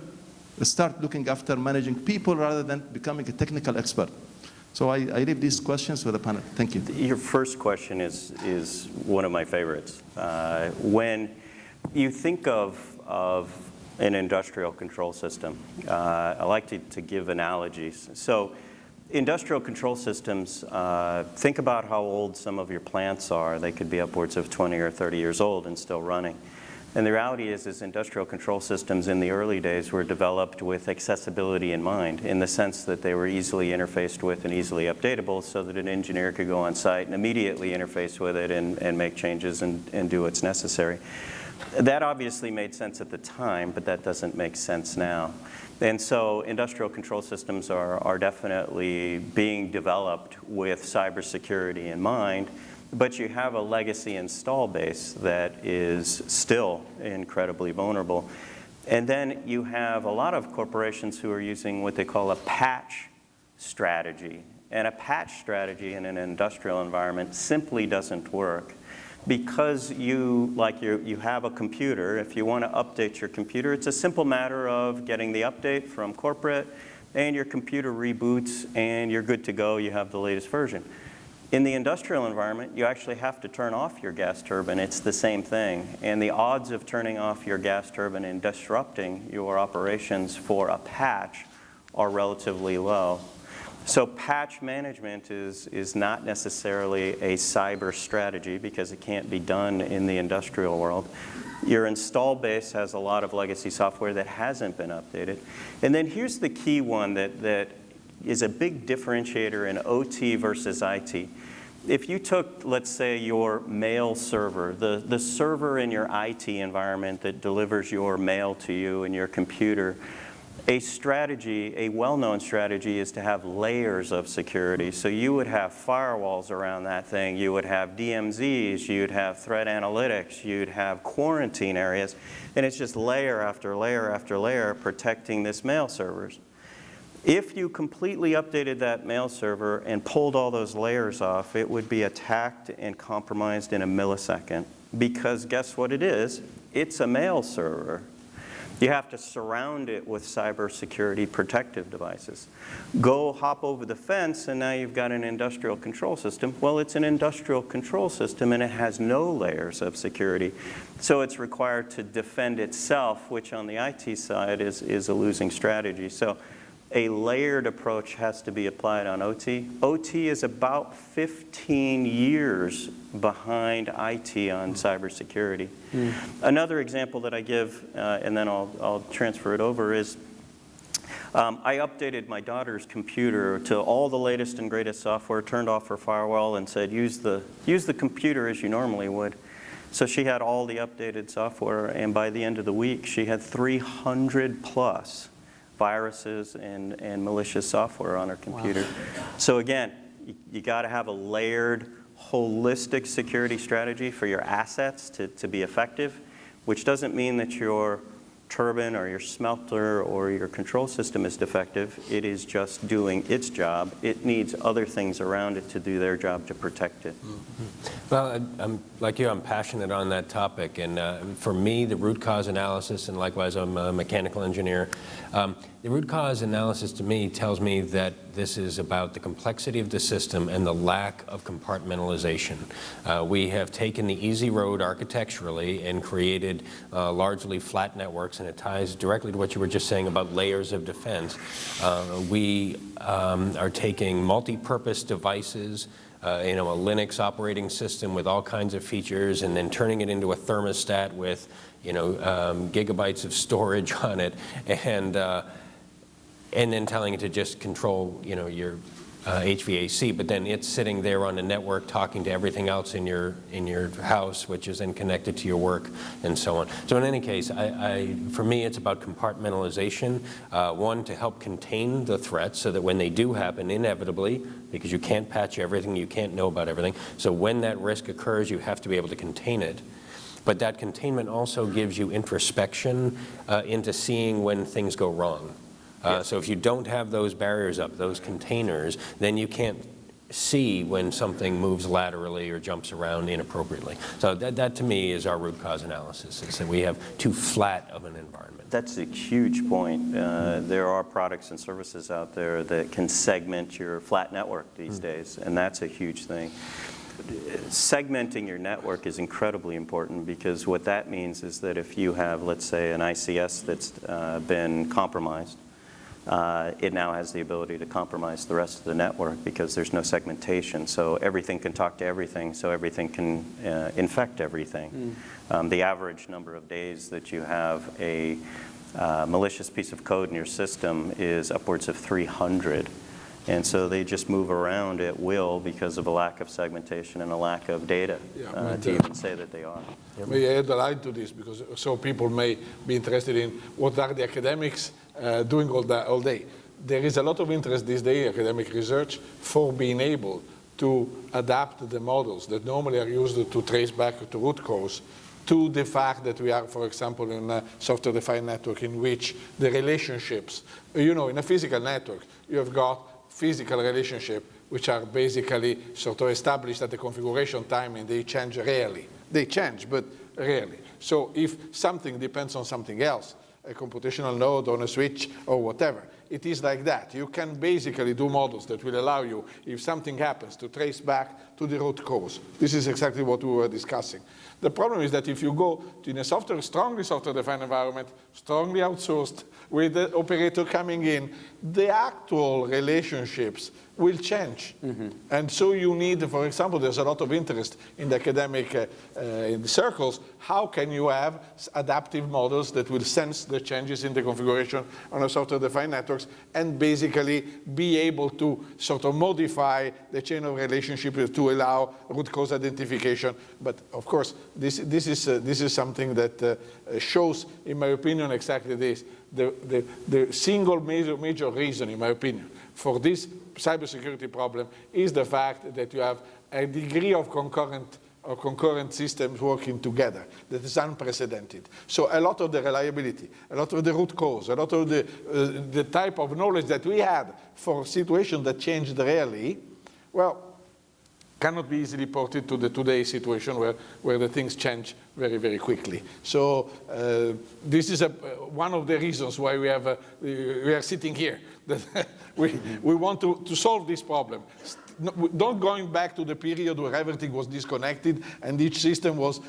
start looking after managing people rather than becoming a technical expert. So I leave these questions for the panel. Thank you. Your first question is one of my favorites. When you think of an industrial control system, I like to give analogies. So industrial control systems, think about how old some of your plants are. They could be upwards of 20 or 30 years old and still running. And the reality is industrial control systems in the early days were developed with accessibility in mind, in the sense that they were easily interfaced with and easily updatable so that an engineer could go on site and immediately interface with it and make changes and do what's necessary. That obviously made sense at the time, but that doesn't make sense now. And so industrial control systems are definitely being developed with cybersecurity in mind, but you have a legacy install base that is still incredibly vulnerable. And then you have a lot of corporations who are using what they call a patch strategy. And a patch strategy in an industrial environment simply doesn't work. Because you have a computer, if you want to update your computer, it's a simple matter of getting the update from corporate, and your computer reboots, and you're good to go, you have the latest version. In the industrial environment, you actually have to turn off your gas turbine. It's the same thing. And the odds of turning off your gas turbine and disrupting your operations for a patch are relatively low. So patch management is not necessarily a cyber strategy because it can't be done in the industrial world. Your install base has a lot of legacy software that hasn't been updated. And then here's the key one that is a big differentiator in OT versus IT. If you took, let's say, your mail server, the server in your IT environment that delivers your mail to you and your computer, a strategy, a well-known strategy, is to have layers of security. So you would have firewalls around that thing, you would have DMZs, you'd have threat analytics, you'd have quarantine areas, and it's just layer after layer after layer protecting this mail servers. If you completely updated that mail server and pulled all those layers off, it would be attacked and compromised in a millisecond. Because guess what it is? It's a mail server. You have to surround it with cybersecurity protective devices. Go hop over the fence and now you've got an industrial control system. Well, it's an industrial control system and it has no layers of security. So it's required to defend itself, which on the IT side is a losing strategy. So a layered approach has to be applied on OT. OT is about 15 years behind IT on cybersecurity. Another example that I give, and then I'll transfer it over, is I updated my daughter's computer to all the latest and greatest software, turned off her firewall, and said, use the computer as you normally would. So she had all the updated software, and by the end of the week, she had 300 plus viruses and malicious software on her computer. Wow. So again, you got to have a layered, holistic security strategy for your assets to be effective, which doesn't mean that your turbine or your smelter or your control system is defective. It is just doing its job. It needs other things around it to do their job to protect it. Well, I'm like you, I'm passionate on that topic, and for me, the root cause analysis, and likewise I'm a mechanical engineer, the root cause analysis to me tells me that this is about the complexity of the system and the lack of compartmentalization. We have taken the easy road architecturally and created largely flat networks, and it ties directly to what you were just saying about layers of defense. We are taking multi-purpose devices, a Linux operating system with all kinds of features, and then turning it into a thermostat with, gigabytes of storage on it, and then telling it to just control, your HVAC, but then it's sitting there on the network talking to everything else in your house, which is then connected to your work and so on. So in any case, for me, it's about compartmentalization. One, to help contain the threats so that when they do happen, inevitably, because you can't patch everything, you can't know about everything. So when that risk occurs, you have to be able to contain it. But that containment also gives you introspection into seeing when things go wrong. So if you don't have those barriers up, those containers, then you can't see when something moves laterally or jumps around inappropriately. So that to me is our root cause analysis, is that we have too flat of an environment. That's a huge point. There are products and services out there that can segment your flat network these days, and that's a huge thing. Segmenting your network is incredibly important, because what that means is that if you have, let's say, an ICS that's been compromised, it now has the ability to compromise the rest of the network because there's no segmentation. So everything can talk to everything, so everything can infect everything. The average number of days that you have a malicious piece of code in your system is upwards of 300. And so they just move around at will because of a lack of segmentation and a lack of data to even say that they are. May I add a line to this, because so people may be interested in what are the academics doing all day. There is a lot of interest these days, academic research, for being able to adapt the models that normally are used to trace back to root cause to the fact that we are, for example, in a software-defined network in which the relationships, in a physical network, you have got physical relationships which are basically sort of established at the configuration time, and they change rarely. They change, but rarely. So if something depends on something else, a computational node on a switch or whatever, it is like that. You can basically do models that will allow you, if something happens, to trace back to the root cause. This is exactly what we were discussing. The problem is that if you go in a strongly software-defined environment, strongly outsourced, with the operator coming in, the actual relationships will change. And so you need, for example, there's a lot of interest in the academic in the circles, how can you have adaptive models that will sense the changes in the configuration on a software-defined networks and basically be able to sort of modify the chain of relationship to allow root cause identification. But of course, this is something that shows, in my opinion, exactly this. The single major reason, in my opinion, for this cybersecurity problem is the fact that you have a degree of concurrent systems working together that is unprecedented. So a lot of the reliability, a lot of the root cause, a lot of the type of knowledge that we had for situations that changed rarely, well, cannot be easily ported to the today's situation where the things change very, very quickly. So this is one of the reasons why we are sitting here. We want to solve this problem. Not going back to the period where everything was disconnected and each system was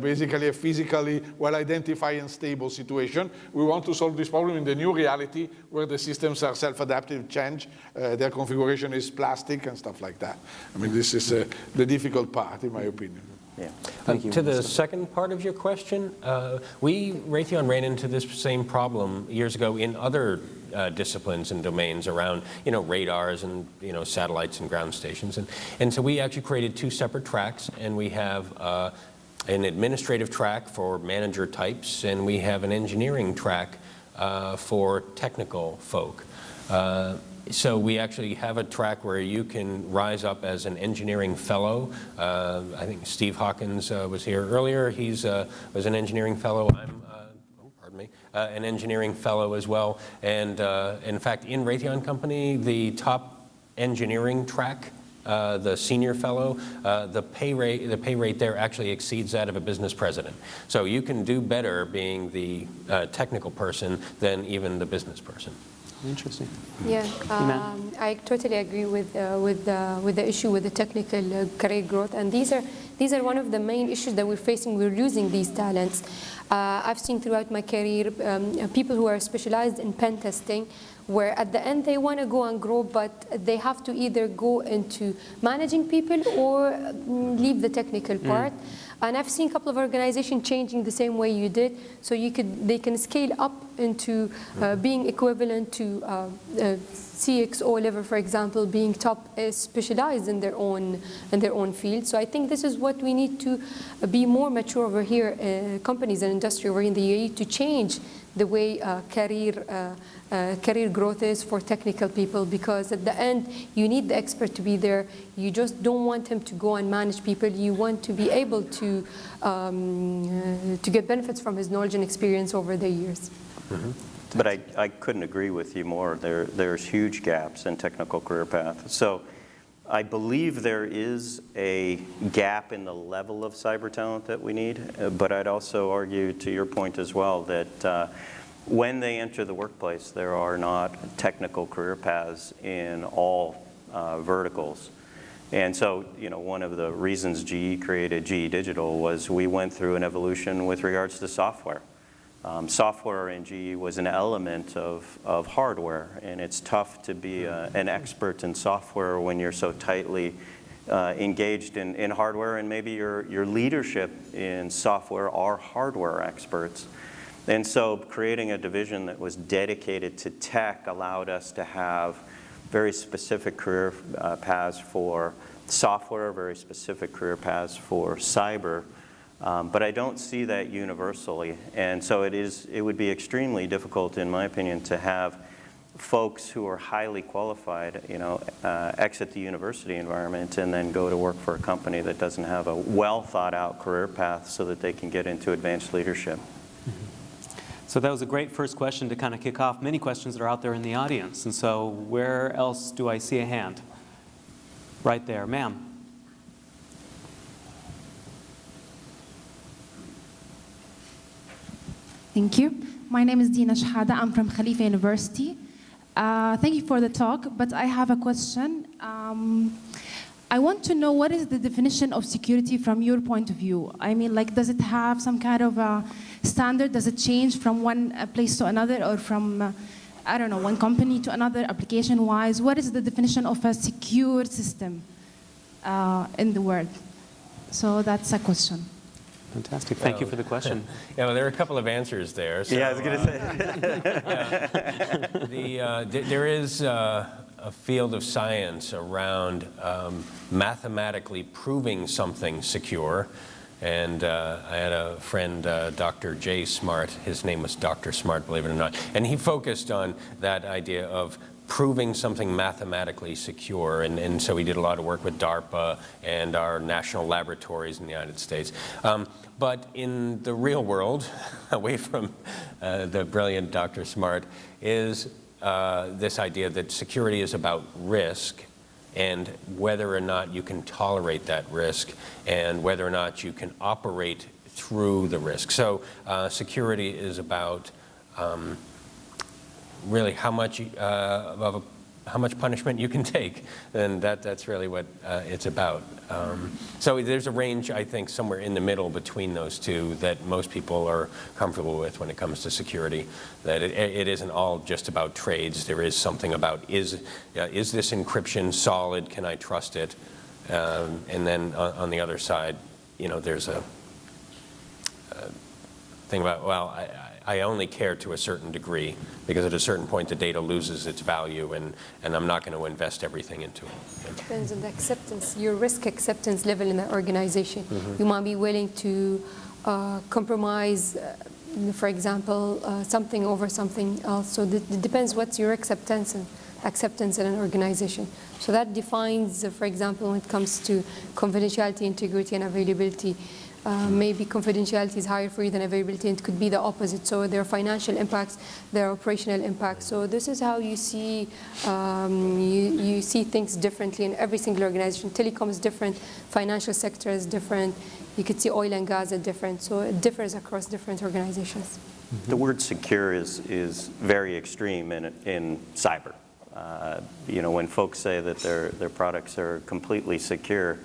basically a physically well-identified and stable situation. We want to solve this problem in the new reality where the systems are self-adaptive, change, their configuration is plastic and stuff like that. I mean, this is the difficult part, in my opinion. Yeah. Thank you. To the second part of your question, Raytheon ran into this same problem years ago in other disciplines and domains around, radars and, satellites and ground stations. And so we actually created two separate tracks, and we have an administrative track for manager types, and we have an engineering track for technical folk. So we actually have a track where you can rise up as an engineering fellow. I think Steve Hawkins was here earlier. He's was an engineering fellow. I'm, an engineering fellow as well. And in fact, in Raytheon Company, the top engineering track, the senior fellow, the pay rate there actually exceeds that of a business president. So you can do better being the technical person than even the business person. Interesting. Yeah, I totally agree with the issue with the technical career growth, and these are one of the main issues that we're facing. We're losing these talents. I've seen throughout my career people who are specialized in pen testing, where at the end they want to go and grow, but they have to either go into managing people or leave the technical part. And I've seen a couple of organizations changing the same way you did, so they can scale up into being equivalent to CXO level, for example, being top specialized in their own field. So I think this is what we need to be more mature over here, companies and industry over in the UAE, to change the way career growth is for technical people, because at the end you need the expert to be there. You just don't want him to go and manage people. You want to be able to get benefits from his knowledge and experience over the years. But I couldn't agree with you more. There's huge gaps in technical career path. So I believe there is a gap in the level of cyber talent that we need, but I'd also argue, to your point as well, that when they enter the workplace, there are not technical career paths in all verticals. And so, one of the reasons GE created GE Digital was we went through an evolution with regards to software. software in GE was an element of hardware, and it's tough to be an expert in software when you're so tightly engaged in hardware, and maybe your leadership in software are hardware experts. And so creating a division that was dedicated to tech allowed us to have very specific career paths for software, very specific career paths for cyber. But I don't see that universally. And so it would be extremely difficult, in my opinion, to have folks who are highly qualified, exit the university environment and then go to work for a company that doesn't have a well thought out career path so that they can get into advanced leadership. So that was a great first question to kind of kick off many questions that are out there in the audience. And so where else do I see a hand? Right there, ma'am. Thank you. My name is Dina Shahada. I'm from Khalifa University. Thank you for the talk, but I have a question. I want to know, what is the definition of security from your point of view? I mean, like, does it have some kind of a standard? Does it change from one place to another, or from, I don't know, one company to another, application-wise? What is the definition of a secure system in the world? So that's a question. Fantastic. Thank you for the question. Yeah, well, there are a couple of answers there. So, Yeah, I was going to say. there is a field of science around mathematically proving something secure. And I had a friend, Dr. J. Smart. His name was Dr. Smart, believe it or not. And he focused on that idea of proving something mathematically secure. And so he did a lot of work with DARPA and our national laboratories in the United States. But in the real world, away from the brilliant Dr. Smart, is this idea that security is about risk, and whether or not you can tolerate that risk, and whether or not you can operate through the risk. So security is about really how much punishment you can take, and that's really what it's about. So there's a range, I think, somewhere in the middle between those two that most people are comfortable with when it comes to security. That it isn't all just about trades. There is something about is this encryption solid? Can I trust it? And then on the other side, there's a thing about, well, I only care to a certain degree, because at a certain point the data loses its value, and I'm not going to invest everything into it. It depends on the acceptance, your risk acceptance level in the organization. You might be willing to compromise, for example, something over something else. So it depends what's your acceptance in an organization. So that defines, for example, when it comes to confidentiality, integrity, and availability. Maybe confidentiality is higher for you than availability, and it could be the opposite. So there are financial impacts, there are operational impacts. So this is how you see you see things differently in every single organization. Telecom is different, financial sector is different. You could see oil and gas are different. So it differs across different organizations. The word secure is very extreme in cyber. When folks say that their products are completely secure,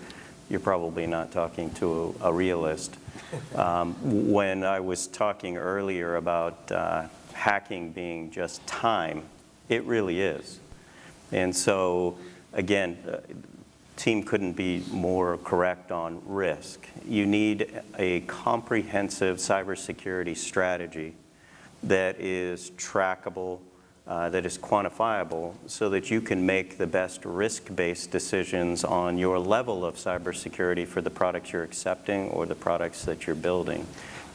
you're probably not talking to a realist. When I was talking earlier about hacking being just time, it really is. And so, again, team couldn't be more correct on risk. You need a comprehensive cybersecurity strategy that is trackable, that is quantifiable, so that you can make the best risk-based decisions on your level of cybersecurity for the products you're accepting or the products that you're building.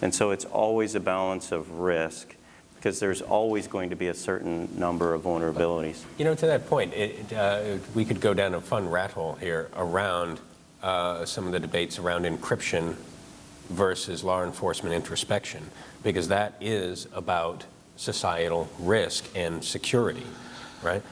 And so it's always a balance of risk, because there's always going to be a certain number of vulnerabilities. To that point, we could go down a fun rat hole here around some of the debates around encryption versus law enforcement introspection, because that is about societal risk and security, right?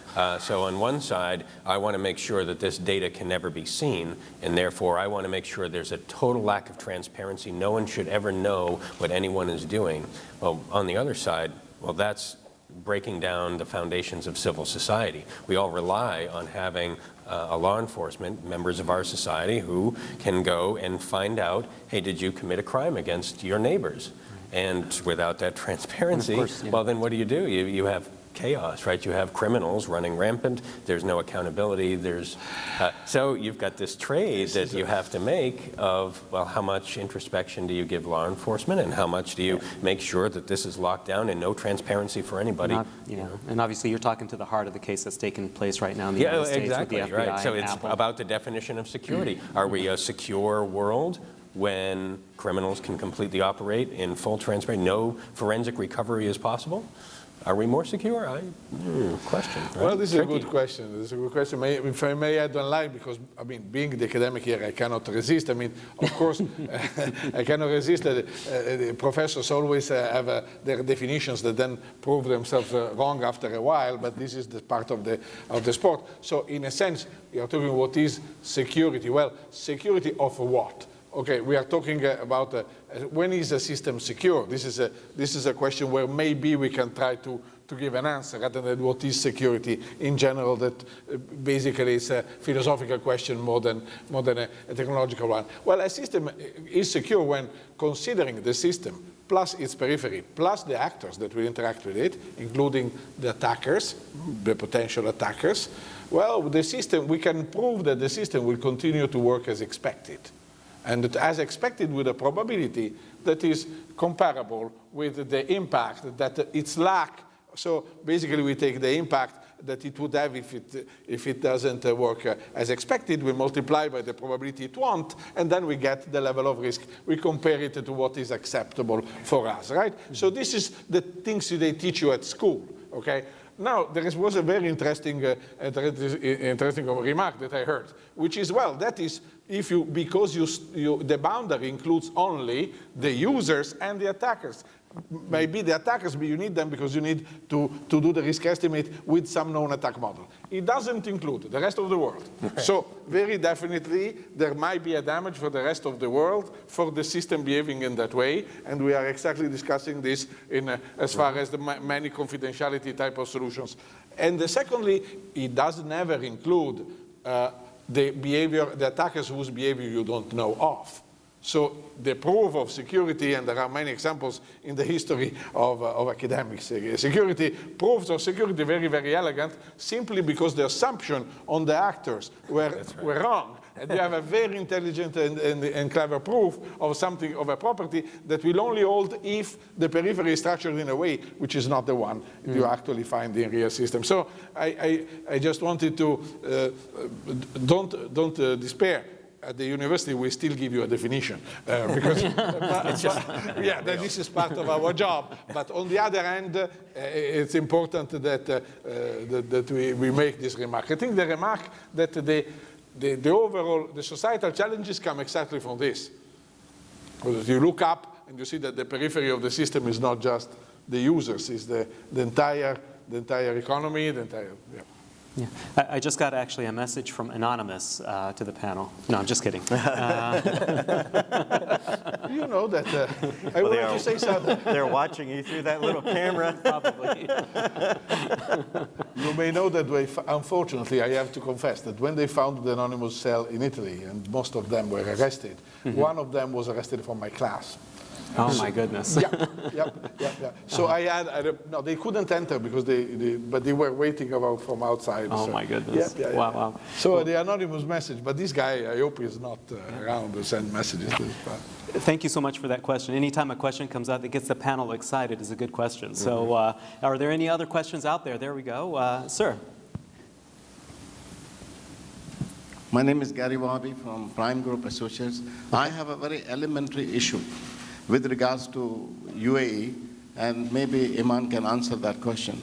So on one side, I want to make sure that this data can never be seen, and therefore I want to make sure there's a total lack of transparency. No one should ever know what anyone is doing. Well, on the other side, well, that's breaking down the foundations of civil society. We all rely on having a law enforcement, members of our society, who can go and find out, hey, did you commit a crime against your neighbors? And without that transparency, course, yeah. well, then what do? You have chaos, right? You have criminals running rampant. There's no accountability. So you've got this trade that you have to make of, well, how much introspection do you give law enforcement, and how much do you make sure that this is locked down and no transparency for anybody? And obviously you're talking to the heart of the case that's taking place right now in the United States exactly, with the FBI right. So and it's Apple. about the definition of security. Are we a secure world when criminals can completely operate in full transparency? No forensic recovery is possible? Are we more secure? Question. Right? Well, this is Tricky. a good question. This is a good question. If I may add one line, because, I mean, being the academic here, I cannot resist. I mean, of course, I cannot resist. The professors always have their definitions that then prove themselves wrong after a while, but this is the part of the sport. So, in a sense, you are talking what is security. Well, security of what? Okay, we are talking about when is a system secure? This is a question where maybe we can try to give an answer rather than what is security in general. That basically is a philosophical question more than a technological one. Well, a system is secure when considering the system plus its periphery, plus the actors that will interact with it, including the attackers, the potential attackers. Well, the system, we can prove that the system will continue to work as expected. And as expected with a probability that is comparable with the impact that its lack. So basically we take the impact that it would have if it doesn't work as expected, we multiply by the probability it won't, and then we get the level of risk. We compare it to what is acceptable for us, right? So this is the things they teach you at school, okay? Now, there was a very interesting remark that I heard, which is, well, that is because the boundary includes only the users and the attackers. Maybe the attackers, but you need them because you need to do the risk estimate with some known attack model. It doesn't include the rest of the world. So very definitely there might be a damage for the rest of the world for the system behaving in that way, and we are exactly discussing this as far as the many confidentiality type of solutions. And secondly, it does never include the attackers whose behavior you don't know of. So the proof of security, and there are many examples in the history of academics, security, proofs of security very, very elegant, simply because the assumption on the actors were wrong. And you have a very intelligent and clever proof of something, of a property that will only hold if the periphery is structured in a way which is not the one you actually find in real systems. So I just wanted to, don't despair. At the university, we still give you a definition because this is part of our job. But on the other hand, it's important that we make this remark. I think the remark that the overall, the societal challenges come exactly from this. Because you look up and you see that the periphery of the system is not just the users, it's the entire economy, the entire. Yeah. Yeah. I just got actually a message from Anonymous to the panel. No, I'm just kidding. You know that I wanted to say something. They're watching you through that little camera. Probably. You may know that unfortunately, I have to confess that when they found the anonymous cell in Italy, and most of them were arrested, one of them was arrested from my class. Oh my goodness. Yeah. So no, they couldn't enter because but they were waiting from outside. Oh so. my goodness. Yeah. Wow. So the anonymous message, but this guy, I hope he's not around to send messages to this part. Thank you so much for that question. Anytime a question comes out that gets the panel excited is a good question. So are there any other questions out there? There we go. Sir. My name is Gary Wabi from Prime Group Associates. I have a very elementary issue with regards to UAE, and maybe Eman can answer that question.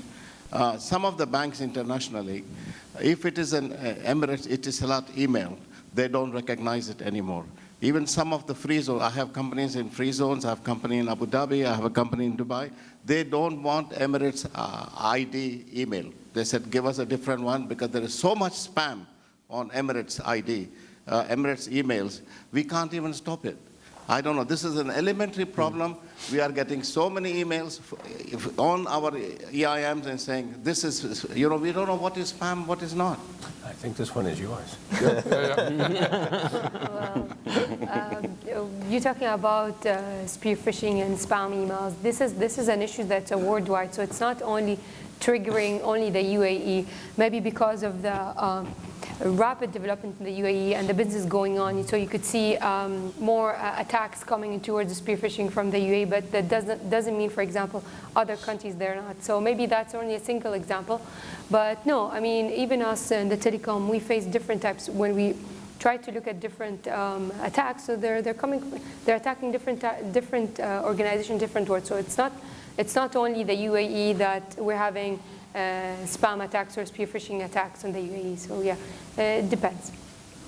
Some of the banks internationally, if it is an Emirates Etisalat email, they don't recognize it anymore. Even some of the free zones, I have companies in free zones, I have a company in Abu Dhabi, I have a company in Dubai. They don't want Emirates ID email. They said, give us a different one because there is so much spam on Emirates ID, Emirates emails, we can't even stop it. I don't know. This is an elementary problem. We are getting so many emails on our EIMs and saying, this is, we don't know what is spam, what is not. I think this one is yours. You're talking about spear phishing and spam emails. This is an issue that's worldwide, so it's not only triggering only the UAE, maybe because of the rapid development in the UAE and the business going on. So you could see more attacks coming in towards the spear phishing from the UAE, but that doesn't mean, for example, other countries they're not. So maybe that's only a single example. But no, I mean, even us in the telecom, we face different types when we try to look at different attacks. So they're attacking different organizations, different words. So it's not only the UAE that we're having spam attacks or spear phishing attacks on the UAE. So yeah, it depends.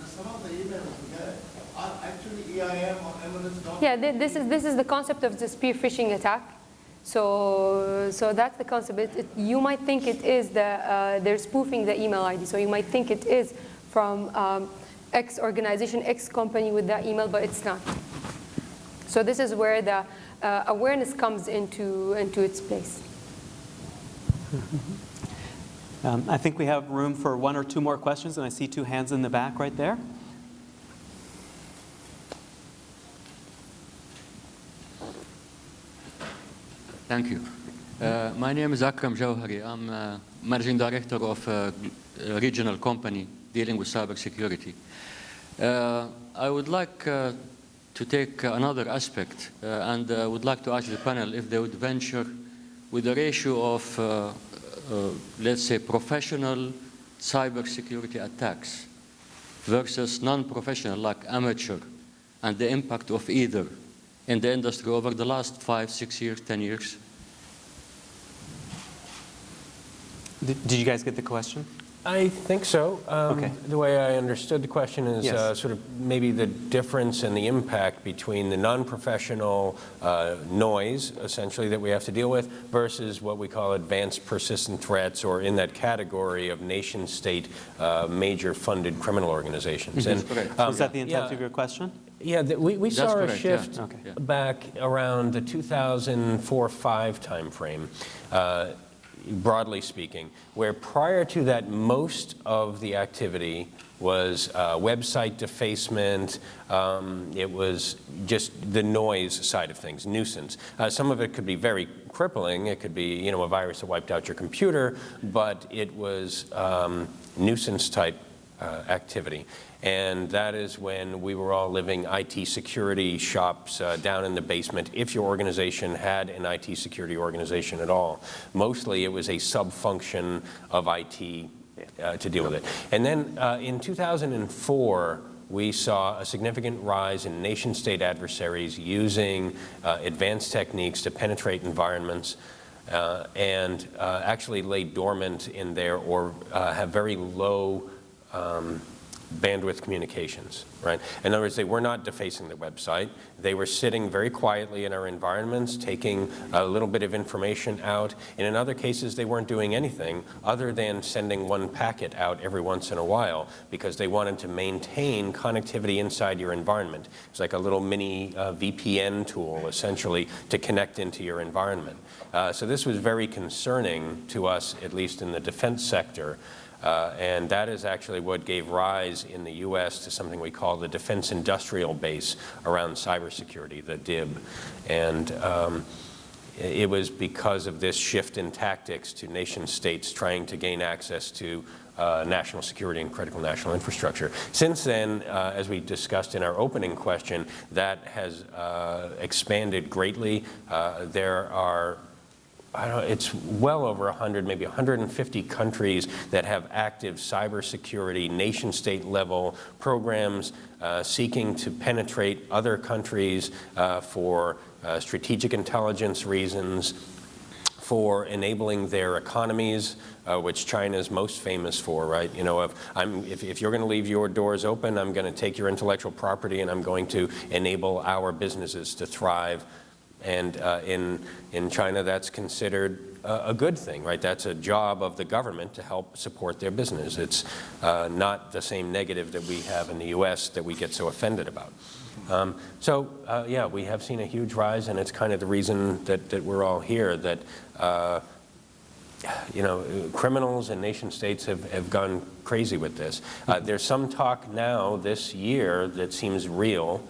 Some of the emails we get are actually EIM or Emirates. Yeah, this is the concept of the spear phishing attack. So that's the concept. You might think it is they're spoofing the email ID. So you might think it is from X organization, X company with that email, but it's not. So this is where the awareness comes into its place. I think we have room for one or two more questions, and I see two hands in the back right there. Thank you. My name is Akram Jawhari. I'm Managing Director of a regional company dealing with cybersecurity. I would like to take another aspect and would like to ask the panel if they would venture with a ratio of, let's say, professional cybersecurity attacks versus non-professional, like amateur, and the impact of either in the industry over the last 5, 6 years, 10 years. Did you guys get the question? I think so. Okay. The way I understood the question is Yes. sort of maybe the difference and the impact between the non-professional noise, essentially, that we have to deal with versus what we call advanced persistent threats, or in that category of nation-state major funded criminal organizations. Mm-hmm. And, Is that the intent yeah. of your question? Yeah, we saw correct, a shift yeah. Okay. back around the 2004-5 timeframe, broadly speaking, where prior to that, most of the activity was website defacement. It was just the noise side of things, nuisance. Some of it could be very crippling. It could be, a virus that wiped out your computer, but it was nuisance type activity. And that is when we were all living IT security shops down in the basement, if your organization had an IT security organization at all. Mostly it was a sub-function of IT to deal with it. And then in 2004, we saw a significant rise in nation-state adversaries using advanced techniques to penetrate environments and actually lay dormant in there or have very low bandwidth communications, right? In other words, they were not defacing the website. They were sitting very quietly in our environments, taking a little bit of information out. And in other cases, they weren't doing anything other than sending one packet out every once in a while because they wanted to maintain connectivity inside your environment. It's like a little mini VPN tool, essentially, to connect into your environment. So this was very concerning to us, at least in the defense sector. And that is actually what gave rise in the U.S. to something we call the Defense Industrial Base around cybersecurity, the DIB. And it was because of this shift in tactics to nation states trying to gain access to national security and critical national infrastructure. Since then, as we discussed in our opening question, that has expanded greatly. There are it's well over 100, maybe 150 countries that have active cybersecurity, nation-state level programs seeking to penetrate other countries for strategic intelligence reasons, for enabling their economies, which China is most famous for, right? If you're going to leave your doors open, I'm going to take your intellectual property and I'm going to enable our businesses to thrive. And in China, that's considered a good thing, right? That's a job of the government to help support their business. It's not the same negative that we have in the US that we get so offended about. Yeah, we have seen a huge rise, and it's kind of the reason that we're all here, that you know, criminals and nation states have gone crazy with this. There's some talk now this year that seems real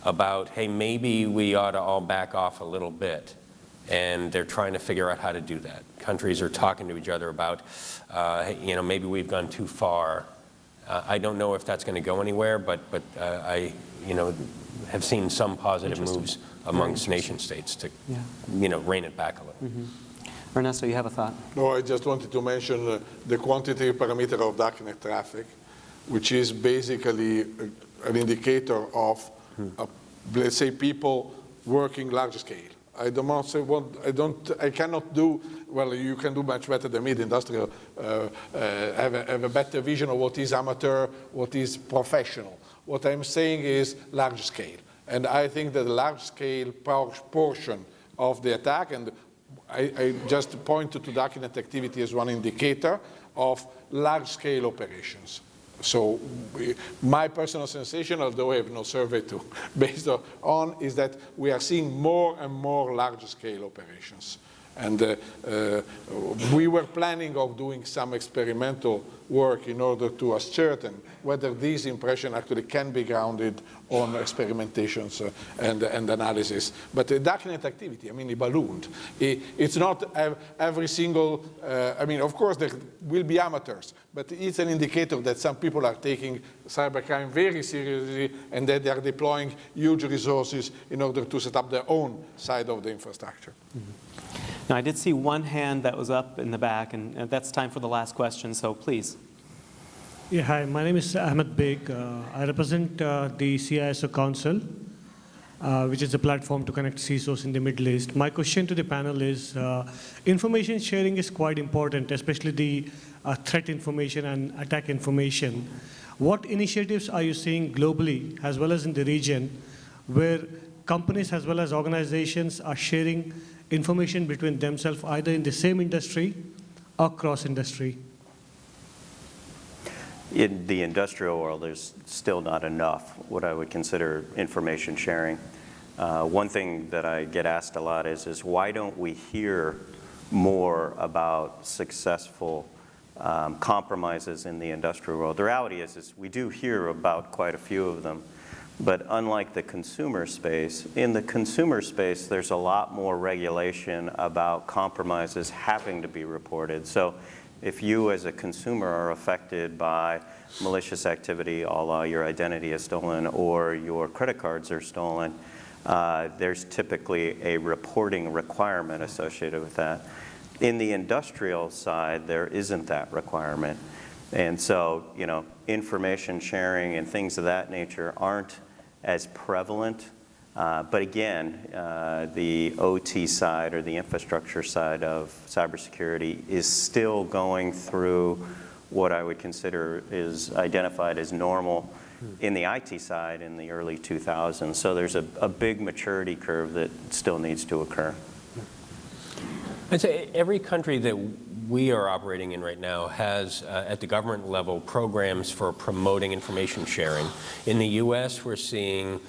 about, hey, maybe we ought to all back off a little bit. And they're trying to figure out how to do that. Countries are talking to each other about, hey, you know, maybe we've gone too far. I don't know if that's going to go anywhere, but I, you know, have seen some positive moves amongst nation states to, you know, rein it back a little. Ernesto, you have a thought? No, I just wanted to mention the quantitative parameter of darknet traffic, which is basically an indicator of, let's say, people working large scale. I cannot do, well, you can do much better than me, the industrial, have a better vision of what is amateur, what is professional. What I'm saying is large scale. And I think that the large scale portion of the attack, and I just pointed to darknet activity as one indicator of large scale operations. So my personal sensation, although I have no survey to based on, is that we are seeing more and more large-scale operations. And we were planning of doing some experimental work in order to ascertain whether this impression actually can be grounded on experimentations and analysis. But the darknet activity, I mean, it ballooned. It's not every single, I mean, of course there will be amateurs, but it's an indicator that some people are taking cybercrime very seriously and that they are deploying huge resources in order to set up their own side of the infrastructure. Now, I did see one hand that was up in the back, and that's time for the last question, so please. Yeah, hi, my name is Ahmed Beg. I represent the CISO Council, which is a platform to connect CISOs in the Middle East. My question to the panel is, information sharing is quite important, especially the threat information and attack information. What initiatives are you seeing globally, as well as in the region, where companies as well as organizations are sharing information between themselves, either in the same industry or cross-industry? In the industrial world, there's still not enough what I would consider information sharing. One thing that I get asked a lot is why don't we hear more about successful compromises in the industrial world? The reality is we do hear about quite a few of them. But unlike the consumer space, in the consumer space, there's a lot more regulation about compromises having to be reported. So if you as a consumer are affected by malicious activity, a la your identity is stolen or your credit cards are stolen, there's typically a reporting requirement associated with that. In the industrial side, there isn't that requirement. And so, you know, information sharing and things of that nature aren't as prevalent. But again, the OT side or the infrastructure side of cybersecurity is still going through what I would consider is identified as normal in the IT side in the early 2000s. So there's a big maturity curve that still needs to occur. I'd say every country that we are operating in right now has, at the government level, programs for promoting information sharing. In the US, we're seeing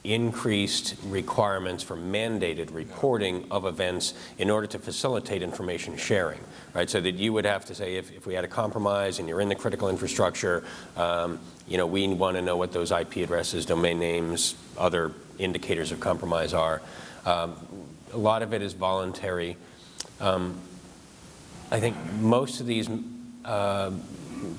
increased requirements for mandated reporting of events in order to facilitate information sharing, right? So that you would have to say, if we had a compromise and you're in the critical infrastructure, you know, we want to know what those IP addresses, domain names, other indicators of compromise are. A lot of it is voluntary. I think most of these, the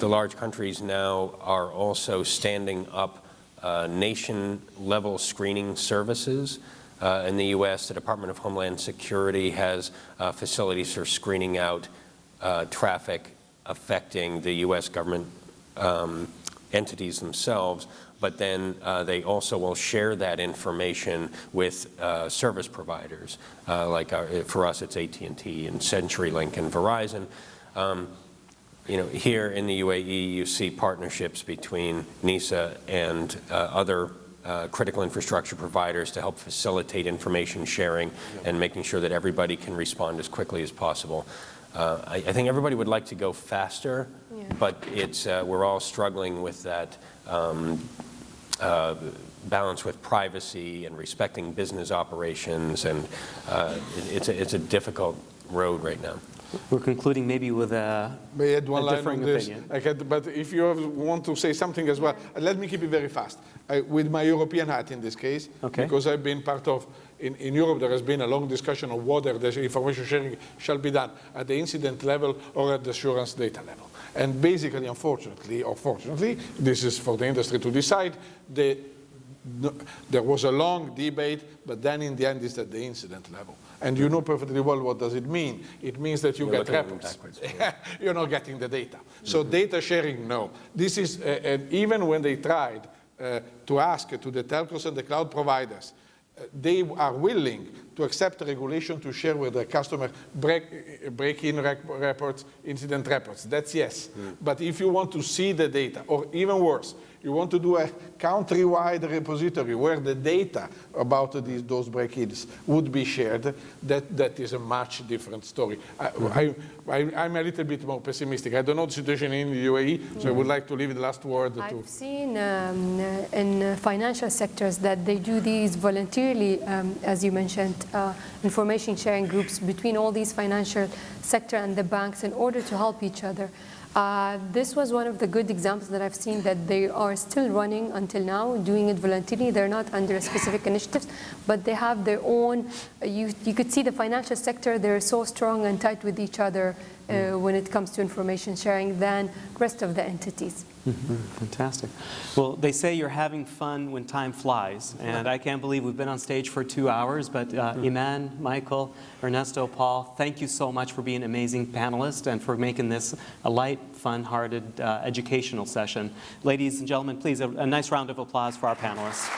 large countries now are also standing up nation-level screening services. In the US, the Department of Homeland Security has facilities for screening out traffic affecting the US government entities themselves, but then they also will share that information with service providers. For us, it's AT&T and CenturyLink and Verizon. You know, here in the UAE, you see partnerships between NISA and other critical infrastructure providers to help facilitate information sharing and making sure that everybody can respond as quickly as possible. I think everybody would like to go faster, but we're all struggling with that balance with privacy and respecting business operations, and it's a difficult road right now. We're concluding maybe with a differing opinion. But if you want to say something as well, let me keep it very fast. With my European hat in this case, because I've been part of, in Europe there has been a long discussion of whether the information sharing shall be done at the incident level or at the assurance data level. And basically, unfortunately, or fortunately, this is for the industry to decide, there was a long debate, but then in the end it's at the incident level. And you know perfectly well what does it mean. It means that you get reports. You're not getting the data. So data sharing, no. This is, and even when they tried to ask to the telcos and the cloud providers, they are willing to accept regulation to share with their customer break-in reports, incident reports. That's yes. But if you want to see the data, or even worse, you want to do a country-wide repository where the data about those break-ins would be shared, that is a much different story. I'm a little bit more pessimistic. I don't know the situation in the UAE, so I would like to leave the last word to... I've seen in financial sectors that they do these voluntarily, as you mentioned, information sharing groups between all these financial sector and the banks in order to help each other. This was one of the good examples that I've seen that they are still running until now, doing it voluntarily. They're not under specific initiatives, but they have their own. You could see the financial sector, they're so strong and tight with each other when it comes to information sharing than the rest of the entities. Fantastic. Well, they say you're having fun when time flies, and I can't believe we've been on stage for 2 hours, but Eman, Michael, Ernesto, Paul, thank you so much for being an amazing panelist and for making this a light, fun-hearted, educational session. Ladies and gentlemen, please, a nice round of applause for our panelists.